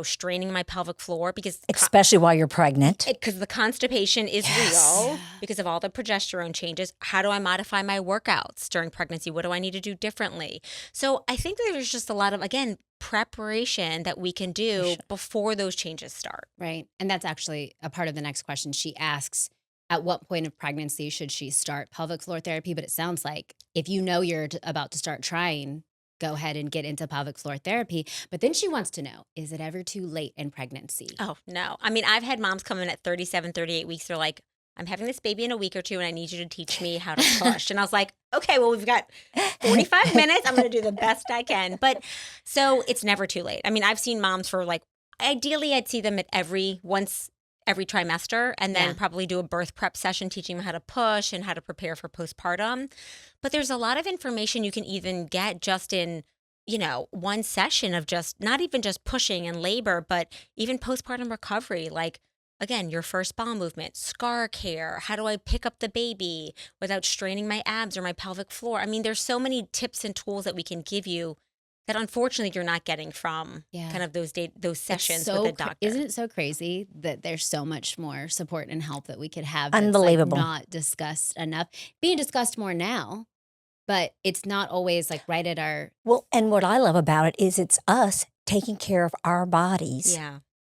Speaker 3: straining my pelvic floor? Because
Speaker 2: especially while you're pregnant.
Speaker 3: Because the constipation is real because of all the progesterone changes. How do I modify my workouts during pregnancy? What do I need to do differently? So I think that there's just a lot of, again, preparation that we can do before those changes start.
Speaker 1: Right. And that's actually a part of the next question. She asks, at what point of pregnancy should she start pelvic floor therapy? But it sounds like if you know you're about to start trying, go ahead and get into pelvic floor therapy. But then she wants to know, is it ever too late in pregnancy?
Speaker 3: Oh, no. I mean, I've had moms come in at 37, 38 weeks. They're like, I'm having this baby in a week or two and I need you to teach me how to push. And I was like, okay, well, we've got 45 minutes. I'm going to do the best I can. But so it's never too late. I mean, I've seen moms for ideally I'd see them at every trimester and then probably do a birth prep session teaching them how to push and how to prepare for postpartum. But there's a lot of information you can even get just in, one session of just not even just pushing and labor, but even postpartum recovery. Like, again, your first bowel movement, scar care, how do I pick up the baby without straining my abs or my pelvic floor? I mean, there's so many tips and tools that we can give you that unfortunately you're not getting from kind of those sessions with the doctor.
Speaker 1: Isn't it so crazy that there's so much more support and help that we could have?
Speaker 2: Unbelievable.
Speaker 1: That's not discussed enough. Being discussed more now, but it's not always right at our...
Speaker 2: Well, and what I love about it is it's us taking care of our bodies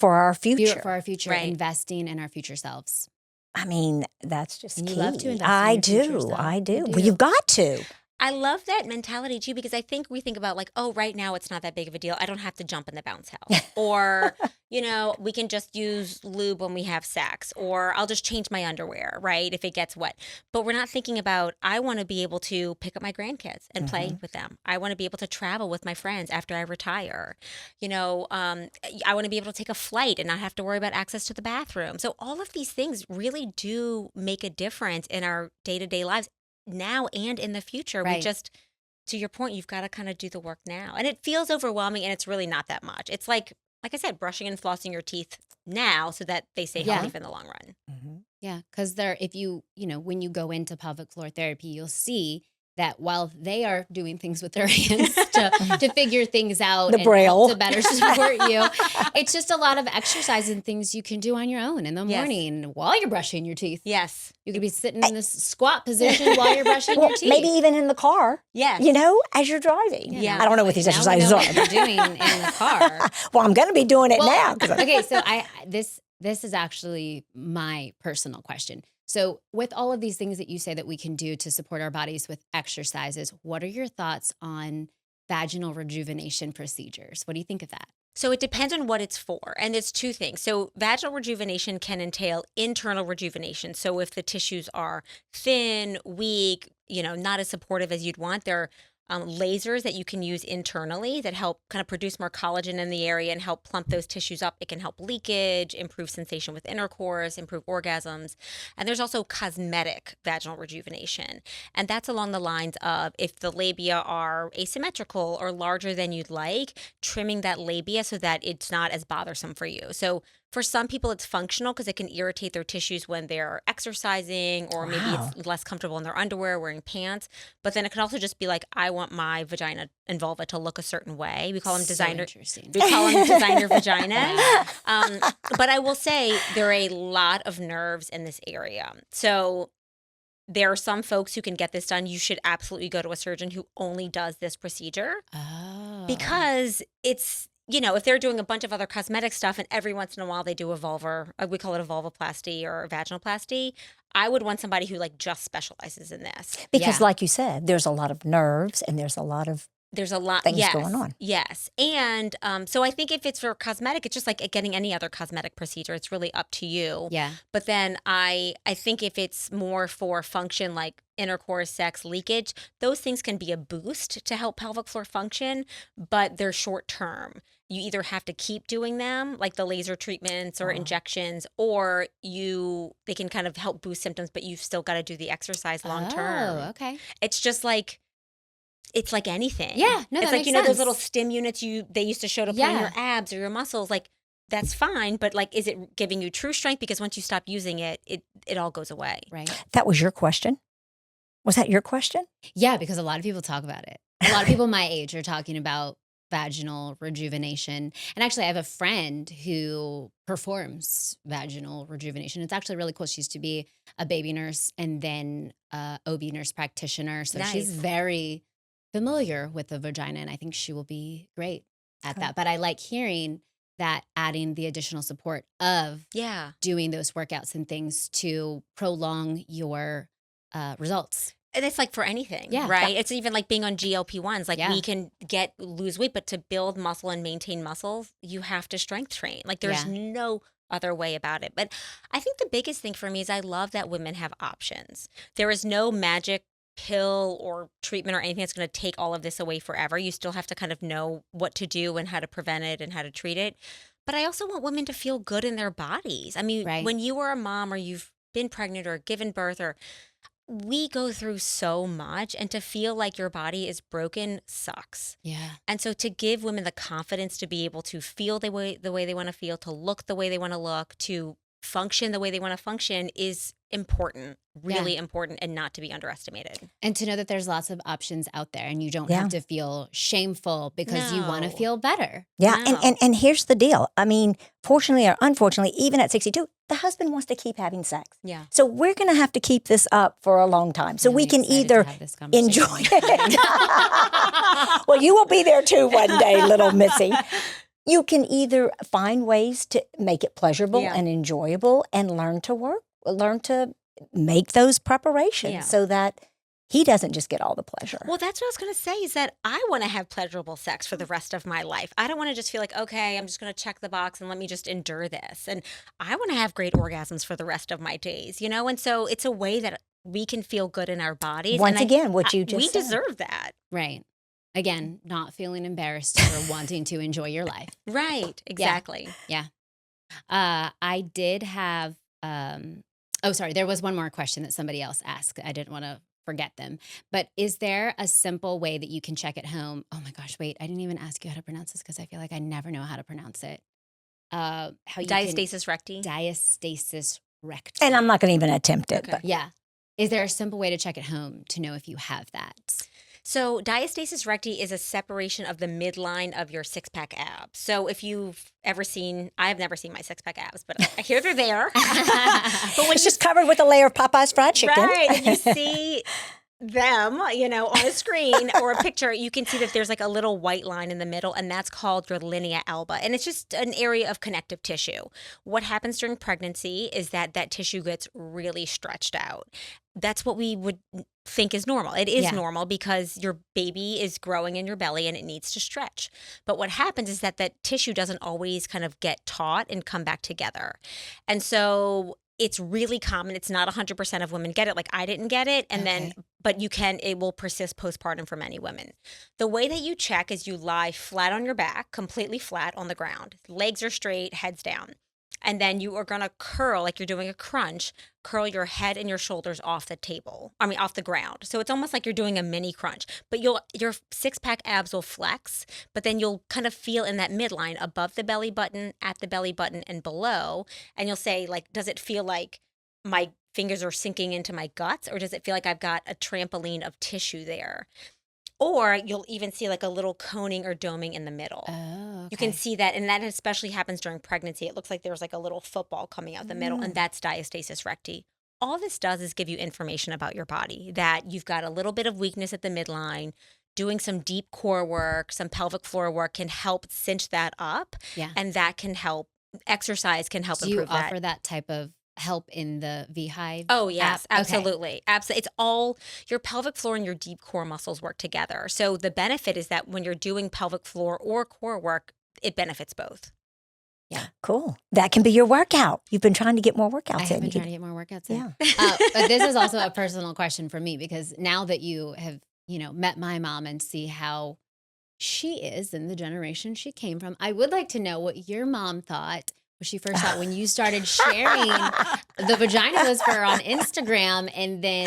Speaker 2: for our future.
Speaker 1: Right. Investing in our future selves.
Speaker 2: I mean, that's just
Speaker 1: and
Speaker 2: key.
Speaker 1: You love to invest in your future self.
Speaker 2: I do. Well, you've got to.
Speaker 3: I love that mentality too, because I think we think about right now it's not that big of a deal. I don't have to jump in the bounce house or, we can just use lube when we have sex or I'll just change my underwear, right? If it gets wet. But we're not thinking about, I want to be able to pick up my grandkids and play with them. I want to be able to travel with my friends after I retire. I want to be able to take a flight and not have to worry about access to the bathroom. So all of these things really do make a difference in our day-to-day lives. Now and in the future.
Speaker 1: Right.
Speaker 3: We just, to your point, you've got to kind of do the work now. And it feels overwhelming and it's really not that much. It's like I said, brushing and flossing your teeth now so that they stay healthy in the long run.
Speaker 2: Mm-hmm.
Speaker 1: Yeah, because if you, when you go into pelvic floor therapy, you'll see that while they are doing things with their hands to figure things out
Speaker 2: the braille
Speaker 1: to better support you, it's just a lot of exercise and things you can do on your own in the morning while you're brushing your teeth.
Speaker 3: Yes.
Speaker 1: You could be sitting in this squat position while you're brushing your teeth.
Speaker 2: Maybe even in the car.
Speaker 3: Yes.
Speaker 2: As you're driving.
Speaker 3: Yeah.
Speaker 2: I don't know what these exercises
Speaker 1: are.
Speaker 2: What
Speaker 1: you're doing in the car.
Speaker 2: Well, I'm going to be doing it now.
Speaker 1: Okay, so this is actually my personal question. So with all of these things that you say that we can do to support our bodies with exercises, what are your thoughts on vaginal rejuvenation procedures? What do you think of that?
Speaker 3: So it depends on what it's for. And it's two things. So vaginal rejuvenation can entail internal rejuvenation. So if the tissues are thin, weak, not as supportive as you'd want, there are lasers that you can use internally that help kind of produce more collagen in the area and help plump those tissues up. It can help leakage, improve sensation with intercourse, improve orgasms. And there's also cosmetic vaginal rejuvenation. And that's along the lines of if the labia are asymmetrical or larger than you'd like, trimming that labia so that it's not as bothersome for you. So for some people, it's functional because it can irritate their tissues when they're exercising or maybe it's less comfortable in their underwear, wearing pants. But then it can also just be like, I want my vagina and vulva to look a certain way. We call them designer. We call them designer vaginas. But I will say there are a lot of nerves in this area. So there are some folks who can get this done. You should absolutely go to a surgeon who only does this procedure because it's, if they're doing a bunch of other cosmetic stuff and every once in a while they do a vulvar, we call it a vulvoplasty or a vaginoplasty, I would want somebody who just specializes in this.
Speaker 2: Because like you said, there's a lot of nerves and there's a lot of
Speaker 3: There's a lot
Speaker 2: things
Speaker 3: yes,
Speaker 2: going on.
Speaker 3: Yes. And so I think if it's for cosmetic, it's just like getting any other cosmetic procedure. It's really up to you.
Speaker 1: Yeah.
Speaker 3: But then I think if it's more for function like intercourse, sex, leakage, those things can be a boost to help pelvic floor function, but they're short term. You either have to keep doing them, like the laser treatments or injections, or they can kind of help boost symptoms, but you've still got to do the exercise long term.
Speaker 1: Oh, okay.
Speaker 3: It's just like it's like anything.
Speaker 1: Yeah, no,
Speaker 3: it's
Speaker 1: that
Speaker 3: like
Speaker 1: makes
Speaker 3: those
Speaker 1: sense.
Speaker 3: little stim units they used to show to put on your abs or your muscles. Like that's fine, but like, is it giving you true strength? Because once you stop using it, it all goes away.
Speaker 1: Right.
Speaker 2: That was your question? Was that your question?
Speaker 1: Yeah, because a lot of people talk about it. A lot of people my age are talking about vaginal rejuvenation. And actually, I have a friend who performs vaginal rejuvenation. It's actually really cool. She used to be a baby nurse and then a OB nurse practitioner. So she's
Speaker 3: Nice.
Speaker 1: very familiar with the vagina, and I think she will be great at that. But I like hearing that adding the additional support of
Speaker 3: Yeah.
Speaker 1: doing those workouts and things to prolong your results.
Speaker 3: And it's like for anything,
Speaker 1: Yeah.
Speaker 3: right? It's even like being on GLP-1s. Like
Speaker 1: Yeah.
Speaker 3: we can lose weight, but to build muscle and maintain muscle, you have to strength train. Like there's no other way about it. But I think the biggest thing for me is I love that women have options. There is no magic pill or treatment or anything that's going to take all of this away forever. You still have to kind of know what to do and how to prevent it and how to treat it. But I also want women to feel good in their bodies. I mean, when you are a mom or you've been pregnant or given birth, or we go through so much, and to feel like your body is broken sucks.
Speaker 1: Yeah.
Speaker 3: And so to give women the confidence to be able to feel the way they want to feel, to look the way they want to look, to function the way they want to function is important, really important, and not to be underestimated.
Speaker 1: And to know that there's lots of options out there and you don't have to feel shameful because you want to
Speaker 3: No.
Speaker 1: feel better.
Speaker 2: Yeah,
Speaker 3: No.
Speaker 2: and here's the deal. I mean, fortunately or unfortunately, even at 62, the husband wants to keep having sex.
Speaker 3: Yeah.
Speaker 2: So we're going to have to keep this up for a long time. So we
Speaker 1: Really
Speaker 2: can
Speaker 1: excited to
Speaker 2: either
Speaker 1: have this conversation.
Speaker 2: enjoy it. Well, you will be there too one day, little Missy. You can either find ways to make it pleasurable and enjoyable and learn to make those preparations so that he doesn't just get all the pleasure.
Speaker 3: Well, that's what I was going to say is that I want to have pleasurable sex for the rest of my life. I don't want to just feel like, okay, I'm just going to check the box and let me just endure this. And I want to have great orgasms for the rest of my days, you know? And so it's a way that we can feel good in our bodies.
Speaker 2: Once again, what you just
Speaker 3: we
Speaker 2: said.
Speaker 3: deserve that.
Speaker 1: Right. Again, not feeling embarrassed for wanting to enjoy your life.
Speaker 3: Right. Exactly.
Speaker 1: Yeah. I did have, there was one more question that somebody else asked. I didn't want to forget them. But is there a simple way that you can check at home? Oh my gosh, wait, I didn't even ask you how to pronounce this because I feel like I never know how to pronounce it. How you
Speaker 3: Diastasis recti.
Speaker 1: Diastasis recti.
Speaker 2: And I'm not going to even attempt it.
Speaker 3: Okay.
Speaker 2: But
Speaker 1: Yeah. Is there a simple way to check at home to know if you have that?
Speaker 3: So diastasis recti is a separation of the midline of your six-pack abs. So if you've ever seen, I have never seen my six-pack abs, but I hear they're there.
Speaker 2: but when it's just covered with a layer of Popeye's fried chicken.
Speaker 3: Right. If you see them, on a screen or a picture, you can see that there's like a little white line in the middle, and that's called your linea alba. And it's just an area of connective tissue. What happens during pregnancy is that tissue gets really stretched out. That's what we would think is normal. It is normal because your baby is growing in your belly and it needs to stretch. But what happens is that tissue doesn't always kind of get taut and come back together. And so it's really common. It's not 100% of women get it. Like I didn't get it. And but it will persist postpartum for many women. The way that you check is you lie flat on your back, completely flat on the ground. Legs are straight, heads down. And then you are going to curl, like you're doing a crunch, curl your head and your shoulders off the ground. So it's almost like you're doing a mini crunch, but your six-pack abs will flex, but then you'll kind of feel in that midline above the belly button, at the belly button, and below. And you'll say, like, does it feel like my fingers are sinking into my guts, or does it feel like I've got a trampoline of tissue there? Or you'll even see like a little coning or doming in the middle.
Speaker 1: Oh, okay.
Speaker 3: You can see that, and that especially happens during pregnancy. It looks like there's like a little football coming out the middle, and that's diastasis recti. All this does is give you information about your body, that you've got a little bit of weakness at the midline. Doing some deep core work, some pelvic floor work can help cinch that up, and that can help. Exercise can help
Speaker 1: Do you
Speaker 3: improve that.
Speaker 1: offer that type of help in the V-Hive
Speaker 3: Oh, yes,
Speaker 1: app?
Speaker 3: absolutely. Absolutely. It's all your pelvic floor and your deep core muscles work together. So the benefit is that when you're doing pelvic floor or core work, it benefits both.
Speaker 1: Yeah.
Speaker 2: Cool. That can be your workout. You've been trying to get more workouts in.
Speaker 1: I have been trying to get more workouts in.
Speaker 2: Yeah.
Speaker 1: But this is also a personal question for me, because now that you have, met my mom and see how she is and the generation she came from, I would like to know what your mom thought when she first thought when you started sharing the Vagina Whisperer on Instagram, and then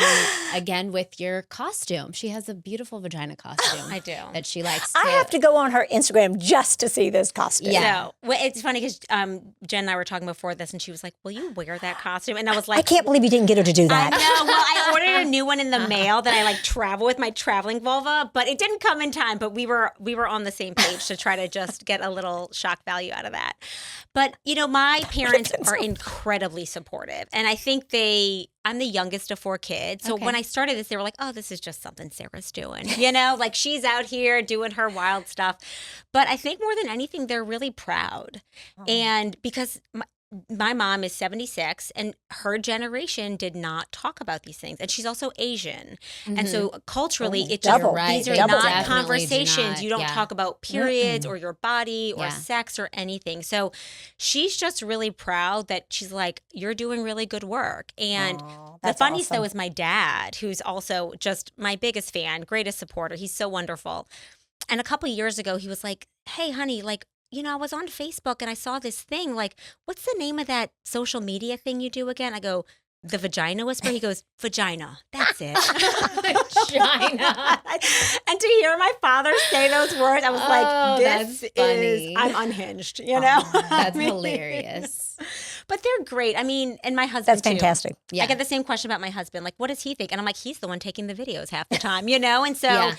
Speaker 1: again with your costume. She has a beautiful vagina costume.
Speaker 3: I do.
Speaker 1: That she likes
Speaker 2: I have to go on her Instagram just to see this costume.
Speaker 1: Yeah.
Speaker 3: So, well, it's funny because Jen and I were talking before this, and she was like, "Will you wear that costume?" And I was like,
Speaker 2: I can't believe you didn't get her to do
Speaker 3: I
Speaker 2: that.
Speaker 3: know. Well, I ordered a new one in the mail that I like travel with my traveling vulva, but it didn't come in time. But we were on the same page to try to just get a little shock value out of that. But my parents are incredibly supportive, and I think I'm the youngest of 4 kids. So when I started this, they were like, "Oh, this is just something Sarah's doing." Like she's out here doing her wild stuff. But I think more than anything, they're really proud. And because my mom is 76, and her generation did not talk about these things. And she's also Asian. And so culturally, these are not conversations. You don't talk about periods or your body or sex or anything. So she's just really proud that she's like, "You're doing really good work." And the funniest, though, is my dad, who's also just my biggest fan, greatest supporter. He's so wonderful. And a couple of years ago, he was like, "Hey, honey, I was on Facebook and I saw this thing. Like, what's the name of that social media thing you do again?" I go, "The Vagina Whisperer." He goes, "Vagina. That's it."
Speaker 1: Vagina.
Speaker 3: And to hear my father say those words, I was like, "This is, I'm unhinged,"
Speaker 1: That's hilarious.
Speaker 3: But they're great. I mean, and my husband,
Speaker 2: That's fantastic.
Speaker 3: Too. Yeah. I get the same question about my husband. Like, what does he think? And I'm like, he's the one taking the videos half the time, And so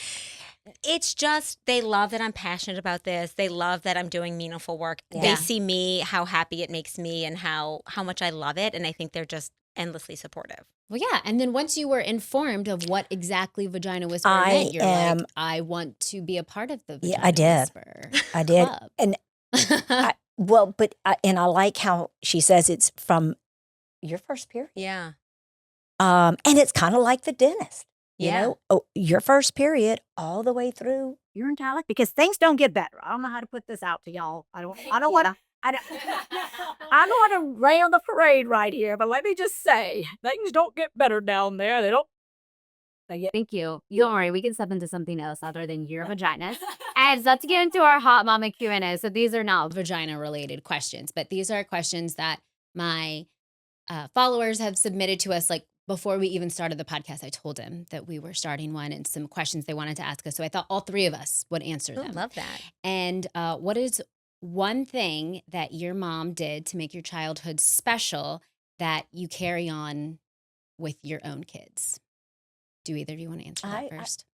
Speaker 3: it's just, they love that I'm passionate about this. They love that I'm doing meaningful work. Yeah. They see me, how happy it makes me, and how much I love it. And I think they're just endlessly supportive.
Speaker 1: Well, yeah. And then once you were informed of what exactly Vagina Whisperer meant, you're like, I want to be a part of the Vagina Whisperer
Speaker 2: I did.
Speaker 1: Club.
Speaker 2: And and I like how she says it's from your first period.
Speaker 3: Yeah.
Speaker 2: And it's kind of like the dentist. Your first period all the way through
Speaker 4: your entire life, because things don't get better. I don't know how to put this out to y'all. I don't want to rain on the parade right here, but let me just say, things don't get better down there. They don't. Thank you. Don't worry, we can step into something else other than your vaginas. And let's get into our Hot Mama Q&A. So these are not vagina-related questions, but these are questions that my followers have submitted to us, like, before we even started the podcast. I told him that we were starting one and some questions they wanted to ask us. So I thought all 3 of us would answer them.
Speaker 3: Love that.
Speaker 1: And what is one thing that your mom did to make your childhood special that you carry on with your own kids? Do either of you want to answer that first?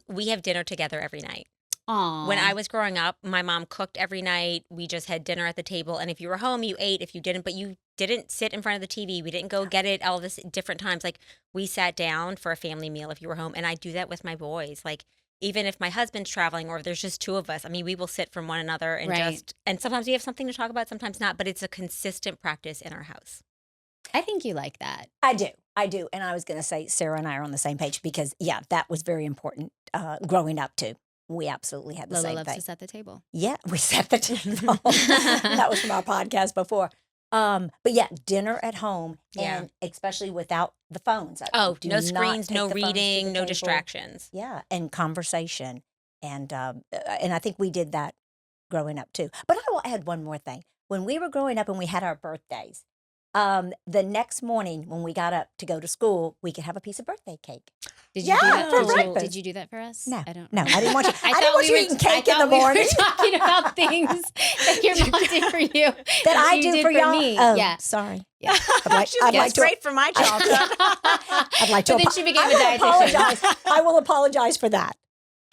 Speaker 3: We have dinner together every night.
Speaker 1: Aww.
Speaker 3: When I was growing up, my mom cooked every night. We just had dinner at the table. And if you were home, you ate. If you didn't, but you didn't sit in front of the TV. We didn't go get it all this different times. Like, we sat down for a family meal if you were home. And I do that with my boys. Like, even if my husband's traveling or if there's just 2 of us, I mean, we will sit from one another and and sometimes we have something to talk about, sometimes not. But it's a consistent practice in our house.
Speaker 1: I think you like that.
Speaker 2: I do. And I was going to say, Sarah and I are on the same page because, that was very important growing up, too. We absolutely had the
Speaker 1: Lola
Speaker 2: same
Speaker 1: loves
Speaker 2: thing.
Speaker 1: to set the table.
Speaker 2: Yeah, we set the table. That was from our podcast before. But dinner at home, and especially without the phones.
Speaker 3: No screens, no reading, no distractions.
Speaker 2: Yeah, and conversation. And I think we did that growing up, too. But I will add one more thing. When we were growing up and we had our birthdays, the next morning when we got up to go to school, we could have a piece of birthday cake.
Speaker 1: Did you do that
Speaker 2: for breakfast?
Speaker 1: Did you do that for us?
Speaker 2: No,
Speaker 1: I don't.
Speaker 2: No, I didn't want you. I didn't want you eating cake in the morning.
Speaker 1: We were talking about things that your mom did for you
Speaker 2: that I do for y'all.
Speaker 1: Me.
Speaker 2: Oh, sorry. Yeah,
Speaker 3: I'd like great for my childhood.
Speaker 2: I'd like to.
Speaker 1: But then she became a dietitian.
Speaker 2: I will apologize for that.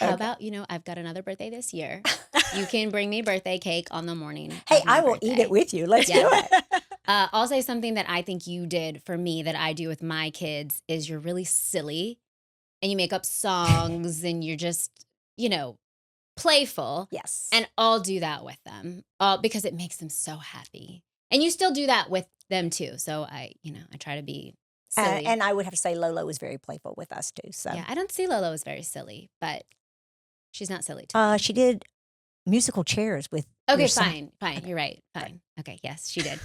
Speaker 1: How about, I've got another birthday this year. You can bring me birthday cake on the morning.
Speaker 2: Hey, I will eat it with you. Let's do it.
Speaker 1: I'll say something that I think you did for me that I do with my kids is you're really silly and you make up songs and you're just, playful.
Speaker 2: Yes.
Speaker 1: And I'll do that with them because it makes them so happy. And you still do that with them too. So I try to be silly.
Speaker 2: And I would have to say Lolo was very playful with us too. So
Speaker 1: yeah, I don't see Lolo as very silly, but she's not silly to me.
Speaker 2: she did musical chairs with.
Speaker 1: Okay,
Speaker 2: your son.
Speaker 1: fine.
Speaker 2: Okay.
Speaker 1: You're right. Fine. Okay, yes, she did.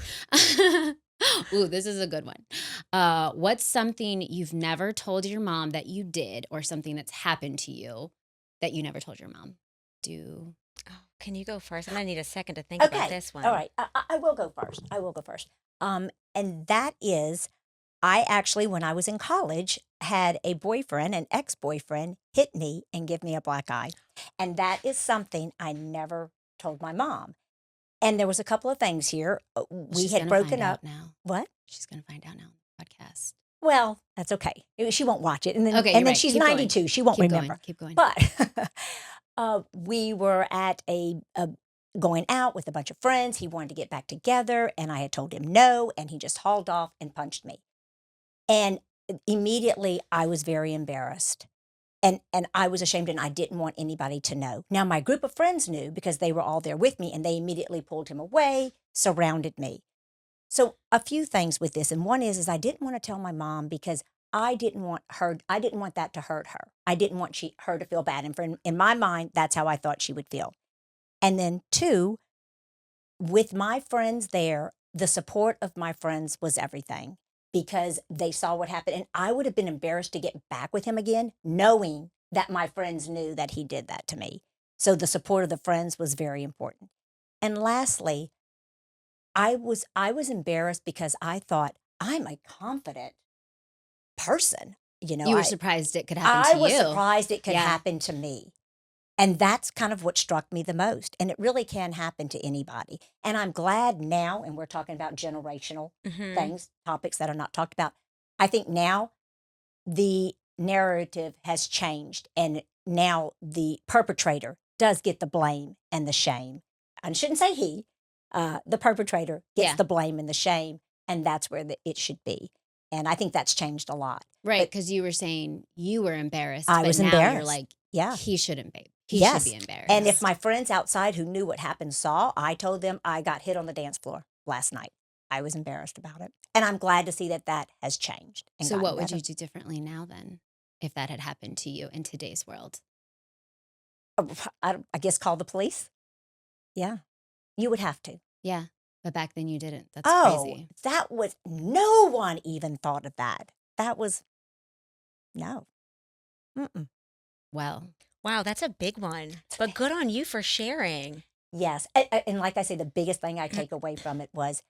Speaker 1: Ooh, this is a good one. What's something you've never told your mom that you did, or something that's happened to you that you never told your mom?
Speaker 3: Oh, can you go first? I'm gonna need a second to think about this one.
Speaker 2: All right. I will go first. And that is, I actually, when I was in college, had a boyfriend, an ex-boyfriend, hit me and give me a black eye. And that is something I never told my mom. And there was a couple of things here. We
Speaker 1: She's
Speaker 2: had
Speaker 1: gonna
Speaker 2: broken
Speaker 1: find out
Speaker 2: up.
Speaker 1: now.
Speaker 2: What?
Speaker 1: She's gonna find out now on the podcast.
Speaker 2: Well, that's okay. She won't watch it. And then,
Speaker 1: Okay,
Speaker 2: and
Speaker 1: you're
Speaker 2: then
Speaker 1: right.
Speaker 2: she's
Speaker 1: Keep going.
Speaker 2: 92. She won't
Speaker 1: Keep
Speaker 2: remember.
Speaker 1: going. Keep going.
Speaker 2: But we were at a going out with a bunch of friends. He wanted to get back together, and I had told him no, and he just hauled off and punched me. And immediately, I was very embarrassed, and I was ashamed, and I didn't want anybody to know. Now, my group of friends knew because they were all there with me, and they immediately pulled him away, surrounded me. So a few things with this, and one is I didn't want to tell my mom because I didn't want that to hurt her. I didn't want her to feel bad. And in my mind, that's how I thought she would feel. And then two, with my friends there, the support of my friends was everything because they saw what happened. And I would have been embarrassed to get back with him again, knowing that my friends knew that he did that to me. So the support of the friends was very important. And lastly, I was embarrassed because I thought, I'm a confident person.
Speaker 1: You were surprised it could happen to you.
Speaker 2: I was surprised it could
Speaker 1: Yeah.
Speaker 2: happen to me. And that's kind of what struck me the most. And it really can happen to anybody. And I'm glad now, and we're talking about generational things, topics that are not talked about. I think now the narrative has changed. And now the perpetrator does get the blame and the shame. I shouldn't say he. The perpetrator gets the blame and the shame. And that's where it should be. And I think that's changed a lot.
Speaker 1: Right, because you were saying you were embarrassed.
Speaker 2: I was
Speaker 1: now
Speaker 2: embarrassed.
Speaker 1: You're like,
Speaker 2: Yeah.
Speaker 1: he shouldn't be. He
Speaker 2: Yes.
Speaker 1: should be embarrassed.
Speaker 2: And if my friends outside who knew what happened saw, I told them I got hit on the dance floor last night. I was embarrassed about it. And I'm glad to see that has changed. And
Speaker 1: So
Speaker 2: gotten
Speaker 1: what would
Speaker 2: better.
Speaker 1: you do differently now then, if that had happened to you in today's world?
Speaker 2: I guess call the police. Yeah. You would have to.
Speaker 1: Yeah, but back then you didn't. That's crazy.
Speaker 2: That was, no one even thought of that. That was, no. Mm-mm.
Speaker 1: Well,
Speaker 3: Wow, that's a big one. But good on you for sharing.
Speaker 2: Yes. And like I say, the biggest thing I take away from it was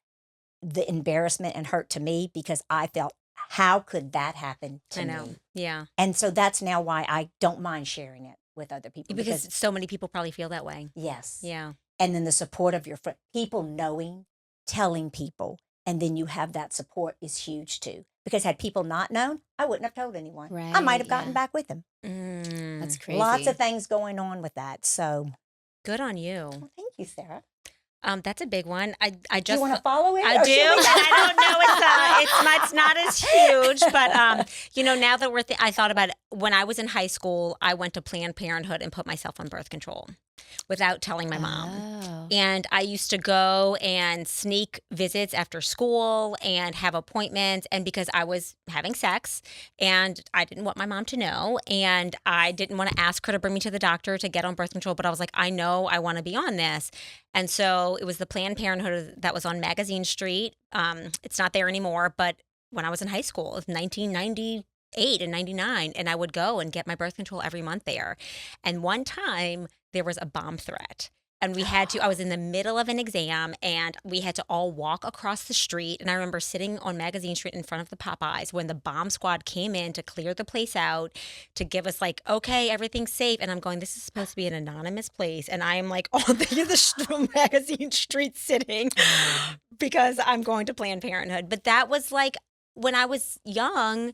Speaker 2: the embarrassment and hurt to me because I felt, how could that happen to
Speaker 3: I know.
Speaker 2: me?
Speaker 3: Yeah.
Speaker 2: And so that's now why I don't mind sharing it with other people.
Speaker 3: Because so many people probably feel that way.
Speaker 2: Yes.
Speaker 3: Yeah.
Speaker 2: And then the support of your friend, people knowing, telling people, and then you have that support is huge too. Because had people not known, I wouldn't have told anyone. I might have gotten back with them.
Speaker 1: That's crazy.
Speaker 2: Lots of things going on with that. So
Speaker 3: good on you.
Speaker 2: well, thank you, Sarah.
Speaker 3: That's a big one. I
Speaker 2: Do
Speaker 3: just
Speaker 2: you want to follow it?
Speaker 3: I
Speaker 2: or
Speaker 3: do,
Speaker 2: should we-
Speaker 3: and I don't know. It's not as huge, but now that I thought about it, when I was in high school, I went to Planned Parenthood and put myself on birth control without telling my mom.
Speaker 1: Oh.
Speaker 3: And I used to go and sneak visits after school and have appointments. And because I was having sex and I didn't want my mom to know, and I didn't want to ask her to bring me to the doctor to get on birth control, but I was like, I know I want to be on this. And so it was the Planned Parenthood that was on Magazine Street. It's not there anymore, but when I was in high school, it was 1998 and 99, and I would go and get my birth control every month there. And one time there was a bomb threat. And I was in the middle of an exam and we had to all walk across the street. And I remember sitting on Magazine Street in front of the Popeyes when the bomb squad came in to clear the place out to give us like, okay, everything's safe. And I'm going, this is supposed to be an anonymous place. And I am like on the Magazine Street sitting because I'm going to Planned Parenthood. But that was like, when I was young,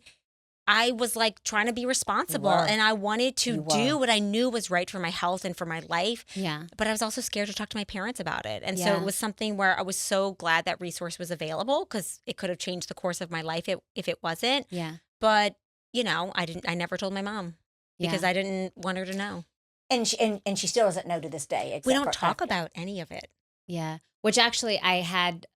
Speaker 3: I was like trying to be responsible and I wanted to do what I knew was right for my health and for my life.
Speaker 1: Yeah.
Speaker 3: But I was also scared to talk to my parents about it. And so it was something where I was so glad that resource was available because it could have changed the course of my life if it wasn't.
Speaker 1: Yeah.
Speaker 3: But, I never told my mom because I didn't want her to know.
Speaker 2: And she still doesn't know to this day.
Speaker 3: We don't talk about any of it.
Speaker 1: Yeah. Which actually I had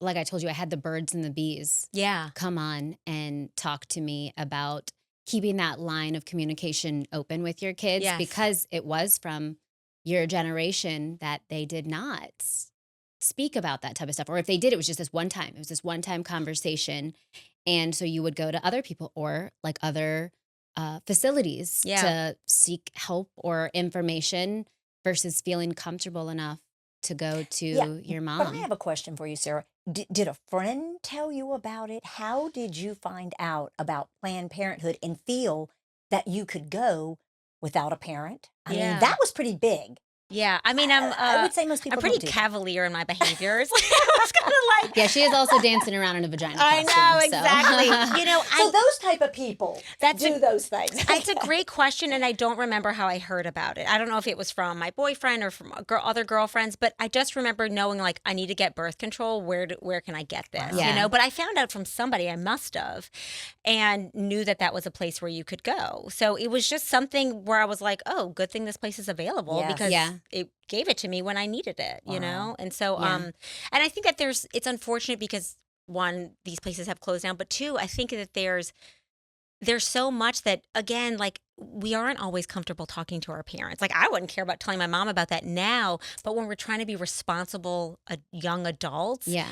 Speaker 1: like I told you, I had the birds and the bees
Speaker 3: Yeah.
Speaker 1: come on and talk to me about keeping that line of communication open with your kids,
Speaker 3: Yes.
Speaker 1: because it was from your generation that they did not speak about that type of stuff. Or if they did, it was just this one time. It was this one-time conversation. And so you would go to other people or like other facilities
Speaker 3: Yeah.
Speaker 1: to seek help or information versus feeling comfortable enough to go to your
Speaker 2: But I
Speaker 1: mom.
Speaker 2: have a question for you, Sarah. Did a friend tell you about it? How did you find out about Planned Parenthood and feel that you could go without a parent? I mean,
Speaker 3: Yeah.
Speaker 2: that was pretty big.
Speaker 3: Yeah. I mean,
Speaker 2: I would say most people
Speaker 3: I'm pretty
Speaker 2: don't do that.
Speaker 3: cavalier in my behaviors. I was kind of like,
Speaker 1: Yeah, she is also dancing around in a vagina
Speaker 3: I
Speaker 1: costume.
Speaker 3: know,
Speaker 1: so.
Speaker 3: exactly. You know,
Speaker 2: So those type of people
Speaker 3: That's
Speaker 2: do
Speaker 3: a-
Speaker 2: those things.
Speaker 3: It's a great question, and I don't remember how I heard about it. I don't know if it was from my boyfriend or from other girlfriends, but I just remember knowing, like, I need to get birth control. Where can I get this?
Speaker 1: Yeah.
Speaker 3: You know, but I found out from somebody, I must have, and knew that was a place where you could go. So it was just something where I was like, oh, good thing this place is available
Speaker 2: Yes.
Speaker 3: because
Speaker 1: Yeah.
Speaker 3: it gave it to me when I needed it, you know?
Speaker 2: Wow.
Speaker 3: And so,
Speaker 1: Yeah.
Speaker 3: and I think that it's unfortunate because one, these places have closed down, but two, I think that there's so much that, again, like, we aren't always comfortable talking to our parents. Like, I wouldn't care about telling my mom about that now, but when we're trying to be responsible young adults,
Speaker 1: Yeah.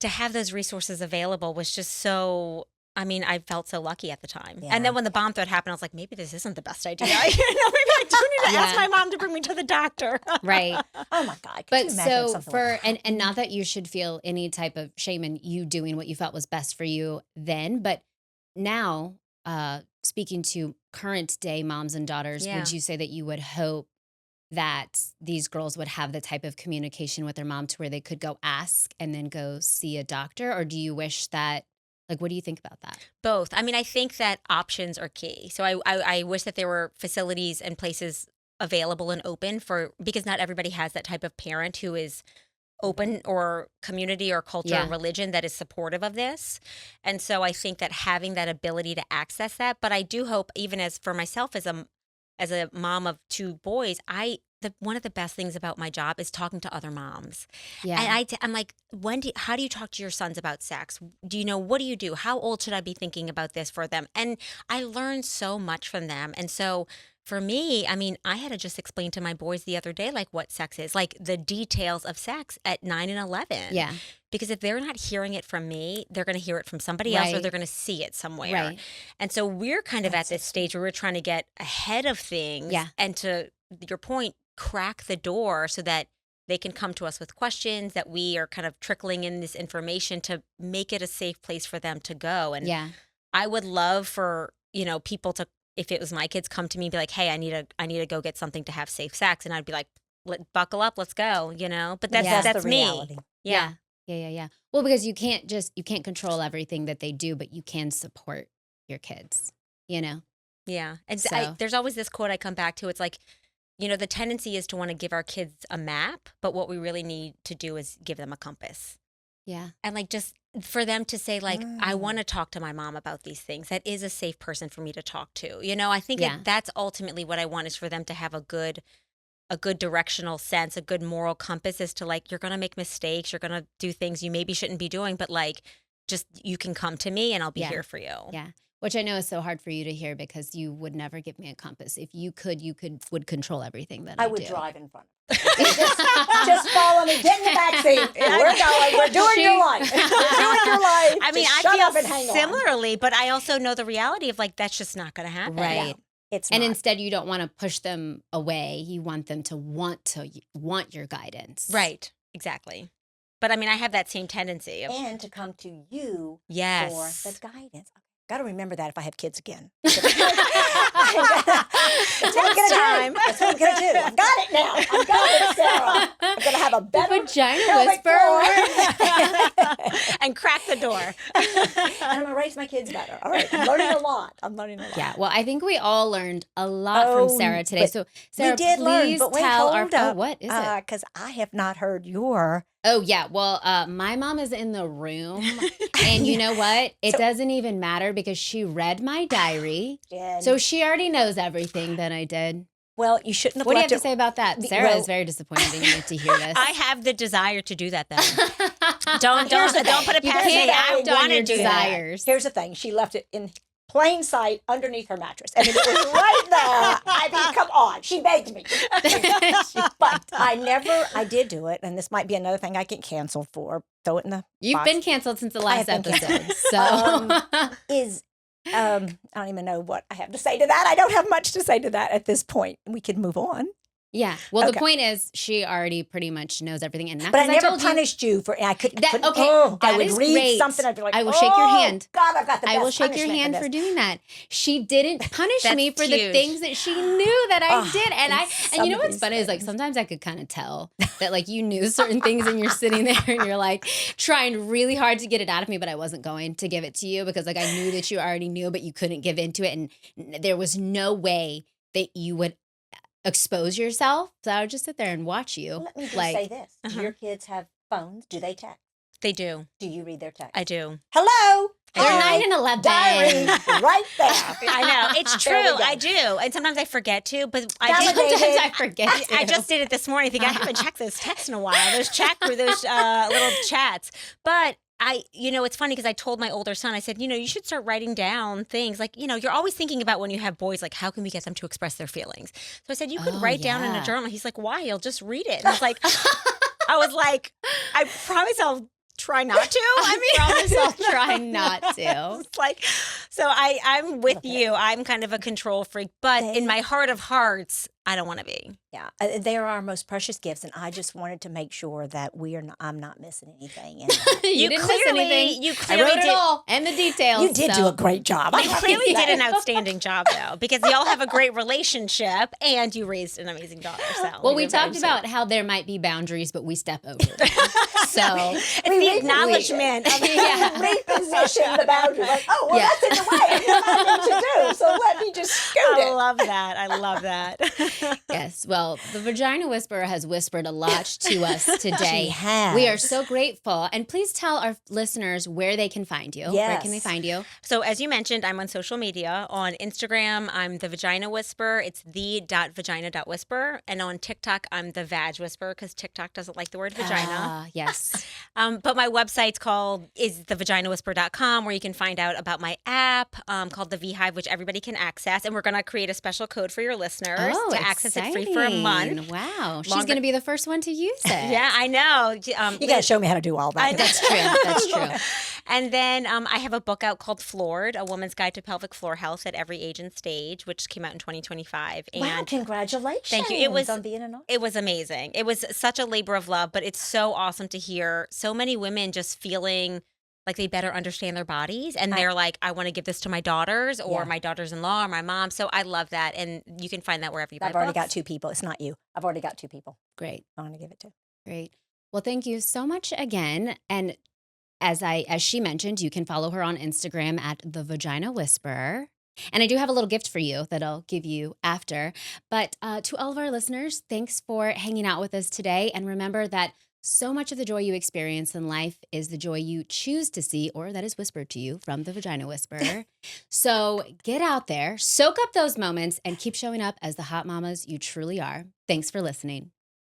Speaker 3: to have those resources available was just so, I mean, I felt so lucky at the time.
Speaker 2: Yeah.
Speaker 3: And then when the bomb threat happened, I was like, maybe this isn't the best idea. You know, maybe I do need to ask
Speaker 1: Yeah.
Speaker 3: my mom to bring me to the doctor.
Speaker 1: Right.
Speaker 2: Oh my God. Could
Speaker 1: But
Speaker 2: you imagine
Speaker 1: so
Speaker 2: something
Speaker 1: for
Speaker 2: like that?
Speaker 1: and not that you should feel any type of shame in you doing what you felt was best for you then, but now speaking to current day moms and daughters,
Speaker 3: Yeah.
Speaker 1: would you say that you would hope that these girls would have the type of communication with their mom to where they could go ask and then go see a doctor? Or do you wish that, like, what do you think about that?
Speaker 3: Both. I mean, I think that options are key. So I wish that there were facilities and places available and open because not everybody has that type of parent who is open, or community or culture
Speaker 1: Yeah.
Speaker 3: and religion that is supportive of this. And so I think that having that ability to access that, but I do hope, even as for myself as a mom of two boys, one of the best things about my job is talking to other moms.
Speaker 1: Yeah.
Speaker 3: And I'm like, how do you talk to your sons about sex? Do you know, what do you do? How old should I be thinking about this for them? And I learned so much from them. And so for me, I mean, I had to just explain to my boys the other day, like, what sex is, like the details of sex at 9 and 11.
Speaker 1: Yeah.
Speaker 3: Because if they're not hearing it from me, they're going to hear it from somebody else, or
Speaker 1: Right.
Speaker 3: they're going to see it somewhere.
Speaker 1: Right.
Speaker 3: And so we're kind of
Speaker 2: That's
Speaker 3: at this stage where we're trying to get ahead of things.
Speaker 1: Yeah.
Speaker 3: And to your point, crack the door so that they can come to us with questions, that we are kind of trickling in this information to make it a safe place for them to go. And
Speaker 1: Yeah.
Speaker 3: I would love for, people to, if it was my kids, come to me and be like, hey, I need to go get something to have safe sex. And I'd be like, buckle up, let's go, But that's
Speaker 1: Yeah.
Speaker 3: that's
Speaker 2: the
Speaker 3: me.
Speaker 2: reality.
Speaker 3: Yeah.
Speaker 1: Yeah. Well, because you can't control everything that they do, but you can support your kids,
Speaker 3: Yeah. And
Speaker 1: So-
Speaker 3: there's always this quote I come back to. It's like, the tendency is to want to give our kids a map, but what we really need to do is give them a compass.
Speaker 1: Yeah.
Speaker 3: And like, just for them to say, like, I
Speaker 2: Mm.
Speaker 3: want to talk to my mom about these things. That is a safe person for me to talk to. I think
Speaker 1: Yeah.
Speaker 3: that's ultimately what I want, is for them to have a good directional sense, a good moral compass, as to, like, you're going to make mistakes. You're going to do things you maybe shouldn't be doing, but, like, just, you can come to me and I'll be
Speaker 1: Yeah.
Speaker 3: here for you.
Speaker 1: Yeah. Which I know is so hard for you to hear because you would never give me a compass. If you could, would control everything that I
Speaker 2: would
Speaker 1: do.
Speaker 2: drive in front. Just follow me. Get in the back seat. We're going. We're doing your life. We're doing your life.
Speaker 3: I mean,
Speaker 2: Just
Speaker 3: I
Speaker 2: shut up and
Speaker 3: feel
Speaker 2: hang on.
Speaker 3: similarly, but I also know the reality of, like, that's just not going to happen.
Speaker 1: Right.
Speaker 2: It's
Speaker 1: And
Speaker 2: not.
Speaker 1: instead, you don't want to push them away. You want them to want your guidance.
Speaker 3: Right. Exactly. But I mean, I have that same tendency of,
Speaker 2: and to come to you
Speaker 3: yes.
Speaker 2: for the guidance. Got to remember that if I have kids again.
Speaker 3: Next
Speaker 2: That's what I'm
Speaker 3: time.
Speaker 2: That's what I'm going to do. I've got it now. I've got it, Sarah. I'm going to have a better
Speaker 1: Vagina
Speaker 2: pelvic
Speaker 1: whisperer.
Speaker 2: floor.
Speaker 3: And crack the door.
Speaker 2: And I'm going to raise my kids better. All right. I'm learning a lot.
Speaker 1: Yeah. Well, I think we all learned a lot from
Speaker 2: Oh,
Speaker 1: Sarah today.
Speaker 2: but
Speaker 1: So, Sarah,
Speaker 2: we did learn,
Speaker 1: please
Speaker 2: but wait,
Speaker 1: tell our.
Speaker 2: hold up.
Speaker 1: Oh, what is it?
Speaker 2: Because I have not heard your.
Speaker 1: Oh, yeah. Well, my mom is in the room. And you know what? It doesn't even matter because she read my diary.
Speaker 2: And,
Speaker 1: So she already knows everything that I did.
Speaker 2: well, you shouldn't have
Speaker 1: What do you
Speaker 2: left
Speaker 1: have to say about that?
Speaker 2: the-
Speaker 1: Sarah
Speaker 2: well-
Speaker 1: is very disappointed in you to hear this.
Speaker 3: I have the desire to do that, though. Don't put it
Speaker 1: You
Speaker 3: past me.
Speaker 1: can't
Speaker 3: I
Speaker 1: act on
Speaker 3: want to
Speaker 1: your
Speaker 3: do that.
Speaker 1: desires.
Speaker 2: Here's the thing. She left it in plain sight underneath her mattress. I mean, it was right there. I mean, come on. She begged me. But I did do it. And this might be another thing I get canceled for. Throw it in the
Speaker 1: You've
Speaker 2: box.
Speaker 1: been canceled since the
Speaker 2: I
Speaker 1: last
Speaker 2: have been
Speaker 1: episode.
Speaker 2: canceled.
Speaker 1: So
Speaker 2: I don't even know what I have to say to that. I don't have much to say to that at this point. We could move on.
Speaker 1: yeah. Well,
Speaker 2: Okay.
Speaker 1: the point is, she already pretty much knows everything, and not
Speaker 2: But I
Speaker 1: 'cause
Speaker 2: never
Speaker 1: told you.
Speaker 2: punished you for. I couldn't.
Speaker 1: That-
Speaker 2: couldn't-
Speaker 1: okay,
Speaker 2: oh, I
Speaker 1: that
Speaker 2: would
Speaker 1: is
Speaker 2: read
Speaker 1: great.
Speaker 2: something. I'd be like,
Speaker 1: I will shake your hand.
Speaker 2: God, I've got the best
Speaker 1: I will shake your
Speaker 2: punishment
Speaker 1: hand for
Speaker 2: this.
Speaker 1: doing that. She didn't punish
Speaker 3: That's
Speaker 1: me for the
Speaker 3: huge.
Speaker 1: things that she knew that I did, and
Speaker 2: some
Speaker 1: you know
Speaker 2: of
Speaker 1: what's
Speaker 2: these
Speaker 1: funny is like
Speaker 2: things.
Speaker 1: sometimes I could kind of tell that like you knew certain things, and you're sitting there and you're like trying really hard to get it out of me, but I wasn't going to give it to you because like I knew that you already knew, but you couldn't give into it, and there was no way that you would expose yourself. So I would just sit there and watch you.
Speaker 2: Let me just
Speaker 1: like,
Speaker 2: say this: Do your kids have phones? Do they text?
Speaker 3: They do.
Speaker 2: Do you read their text?
Speaker 3: I do.
Speaker 2: Hello.
Speaker 1: they're
Speaker 2: Hi.
Speaker 1: 9 and 11.
Speaker 2: Diary right there.
Speaker 3: I know. It's
Speaker 2: There we
Speaker 3: true.
Speaker 2: go.
Speaker 3: I do. And sometimes I forget to, but I
Speaker 2: Validate.
Speaker 3: do.
Speaker 1: Sometimes I forget.
Speaker 3: I
Speaker 1: to.
Speaker 3: just did it this morning. I think I haven't checked those texts in a while. Those little chats. But it's funny because I told my older son, I said, you should start writing down things like, you're always thinking about when you have boys, like, how can we get them to express their feelings? So I said, you could
Speaker 1: Oh,
Speaker 3: write down in
Speaker 1: yeah.
Speaker 3: a journal. He's like, why? I'll just read it. And I was like, I promise I'll try not to.
Speaker 1: I promise I'll try not to.
Speaker 3: It's like, so I'm with you. I'm kind of a control freak, but in my heart of hearts, I don't want to be.
Speaker 2: Yeah, they are our most precious gifts, and I just wanted to make sure that I'm not missing anything. And
Speaker 1: You didn't miss anything.
Speaker 3: You
Speaker 1: I
Speaker 3: clearly
Speaker 1: wrote it
Speaker 3: did.
Speaker 1: all and the details.
Speaker 2: you did do a great job.
Speaker 3: You clearly did an outstanding job, though, because y'all have a great relationship and you raised an amazing daughter. So
Speaker 1: Well, we
Speaker 3: you're very
Speaker 1: talked about how there might be boundaries, but we step over them. So
Speaker 3: it's the acknowledgement.
Speaker 1: Yeah.
Speaker 2: Reposition the boundary. Like, oh, well,
Speaker 1: Yeah.
Speaker 2: that's in the way. There's nothing to do. So let me just scoot
Speaker 3: I
Speaker 2: it.
Speaker 3: love that. I love that.
Speaker 1: Yes. Well, the Vagina Whisperer has whispered a lot to us today.
Speaker 2: She has.
Speaker 1: We are so grateful. And please tell our listeners where they can find you. Where can they
Speaker 2: Yes.
Speaker 1: find you?
Speaker 3: So as you mentioned, I'm on social media. On Instagram, I'm the Vagina Whisperer. It's the.vagina.whisper. And on TikTok, I'm the Vag Whisperer because TikTok doesn't like the word vagina.
Speaker 1: Ah, yes.
Speaker 3: But my website's is thevaginawhisper.com, where you can find out about my app called the VHive, which everybody can access. And we're going to create a special code for your listeners to access it free for a month.
Speaker 1: exciting. Wow. She's
Speaker 3: Longer-
Speaker 1: going to be the first one to use it.
Speaker 3: Yeah, I know.
Speaker 2: You got to show me how to do all that.
Speaker 3: I know.
Speaker 1: That's true. That's true.
Speaker 3: And then I have a book out called Floored, A Woman's Guide to Pelvic Floor Health at Every Age and Stage, which came out in 2025.
Speaker 2: Wow,
Speaker 3: And
Speaker 2: congratulations.
Speaker 3: Thank you. It was-
Speaker 2: on being an author.
Speaker 3: it was amazing. It was such a labor of love, but it's so awesome to hear so many women just feeling like they better understand their bodies. And they're like, I want to give this to my daughters or
Speaker 2: Yeah.
Speaker 3: my daughters-in-law or my mom. So I love that. And you can find that wherever you buy
Speaker 2: I've already got
Speaker 3: books.
Speaker 2: 2 people. It's not you. I've already got 2 people
Speaker 1: Great.
Speaker 2: I want to give it to.
Speaker 1: Great. Well, thank you so much again. And as she mentioned, you can follow her on Instagram at the Vagina Whisperer. And I do have a little gift for you that I'll give you after. But to all of our listeners, thanks for hanging out with us today. And remember that so much of the joy you experience in life is the joy you choose to see or that is whispered to you from the Vagina Whisperer. So get out there, soak up those moments, and keep showing up as the hot mamas you truly are. Thanks for listening.